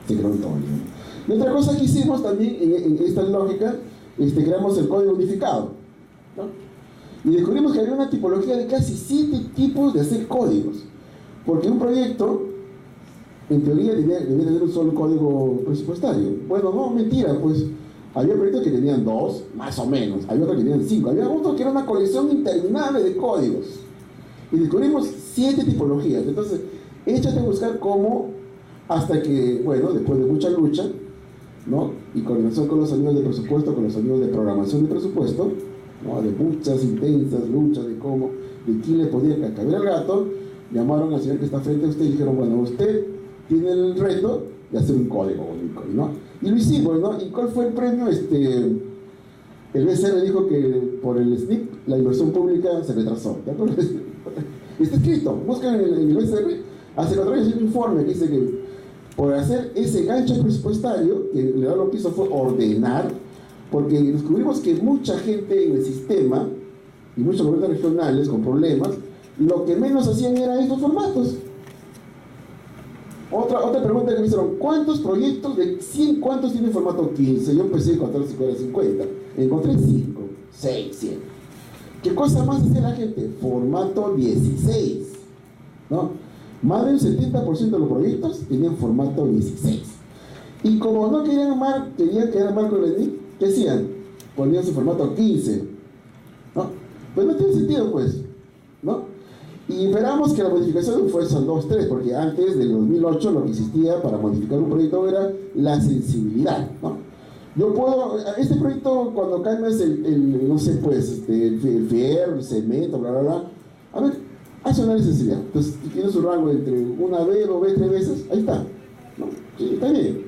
Speaker 4: Se creó un todo. Y otra cosa que hicimos también, en esta lógica, creamos el código unificado, ¿no? Y descubrimos que había una tipología de casi 7 tipos de hacer códigos. Porque un proyecto, en teoría, debía tener un solo código presupuestario. Bueno, no, mentira, pues había proyectos que tenían 2, más o menos, había otros que tenían 5, había otros que era una colección interminable de códigos. Y descubrimos 7 tipologías. Entonces, échate a buscar cómo, hasta que, bueno, después de mucha lucha, ¿no?, y coordinación con los amigos de presupuesto, con los amigos de programación de presupuesto, ¿no?, de muchas intensas luchas de quién le podía caber al gato, llamaron al señor que está frente a usted y dijeron, bueno, usted tiene el reto de hacer un código único, ¿no? Y lo hicimos, ¿no? ¿Y cuál fue el premio? El BCR dijo que por el SNIP la inversión pública se retrasó. Está escrito, buscan en el BCR, hace 4 años hay un informe que dice que por hacer ese gancho presupuestario, que en realidad lo que hizo fue ordenar, porque descubrimos que mucha gente en el sistema, y muchos gobiernos regionales con problemas, lo que menos hacían era estos formatos. Otra pregunta que me hicieron, ¿cuántos proyectos de 100, cuántos tienen formato 15? Yo empecé a encontrar 50. Encontré 5, 6, 7. ¿Qué cosa más hacía la gente? Formato 16, ¿no? Más del 70% de los proyectos tenían formato 16. Y como no querían quedar mal con el SNIP, ¿qué hacían? ponían su formato 15, ¿no? Pues no tiene sentido, pues, ¿no? Y esperamos que la modificación fuese al 2.3, porque antes del 2008 lo que existía para modificar un proyecto era la sensibilidad, ¿no? Yo puedo, este proyecto cuando cambias no sé, pues, el fierro, el cemento, bla, bla, bla, a ver, hace una sensibilidad. Entonces, si tienes un rango entre una vez, 2 veces, 3 veces, ahí está, ¿no? Sí, está bien.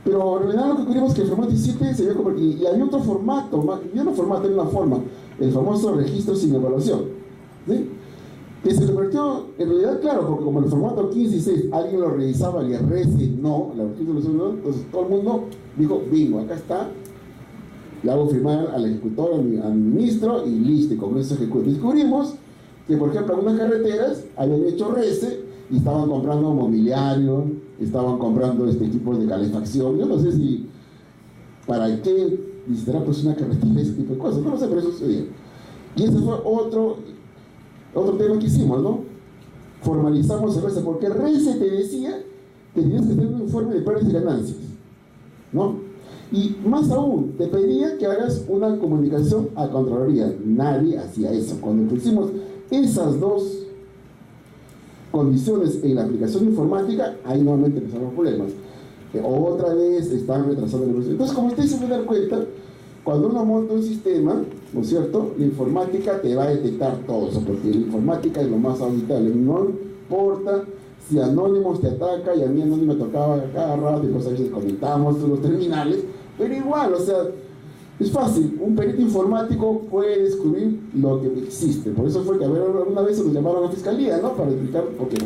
Speaker 4: Pero en realidad lo que ocurrió es que el formato 17 se vio como, y había otro formato, ya no formato, era una forma, el famoso registro sin evaluación, ¿sí? Que se convirtió, en realidad, claro, porque como el formato 15 y 16 alguien lo revisaba y el RECE no, la resolución no, entonces todo el mundo dijo, bingo, acá está, le hago firmar al ejecutor, al ministro, y listo, y con eso descubrimos que, por ejemplo, algunas carreteras habían hecho RECE y estaban comprando mobiliario, estaban comprando equipos de calefacción. Yo no sé si, ¿para qué visitará pues una carretera, ese tipo de cosas? No lo sé, pero eso sucedió. Y ese fue otro tema que hicimos, ¿no? Formalizamos el RECE, porque el RECE te decía que tenías que tener un informe de pérdidas y ganancias, ¿no? Y más aún, te pedía que hagas una comunicación a Contraloría. Nadie hacía eso. Cuando pusimos esas dos condiciones en la aplicación informática, ahí nuevamente empezaron los problemas. Otra vez están retrasando la evolución. Entonces, como ustedes se pueden dar cuenta, cuando uno monta un sistema, ¿no es cierto?, la informática te va a detectar todo eso, porque la informática es lo más auditable. No importa si Anonymous te ataca, y a mí Anonymous me tocaba cada rato, y pues ahí desconectamos los terminales, pero igual, o sea, es fácil. Un perito informático puede descubrir lo que existe. Por eso fue que una vez se nos llamaron a la fiscalía, ¿no?, para explicar por qué no.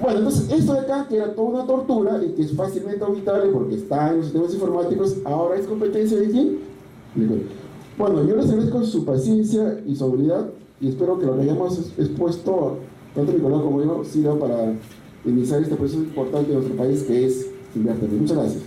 Speaker 4: Bueno, entonces esto de acá, que era toda una tortura y que es fácilmente auditable porque está en los sistemas informáticos, ahora es competencia de quién. Bueno, yo les agradezco su paciencia y su habilidad, y espero que lo que hayamos expuesto, tanto Nicolás como yo, sirva para iniciar este proceso importante de nuestro país, que es Invertir. Muchas gracias.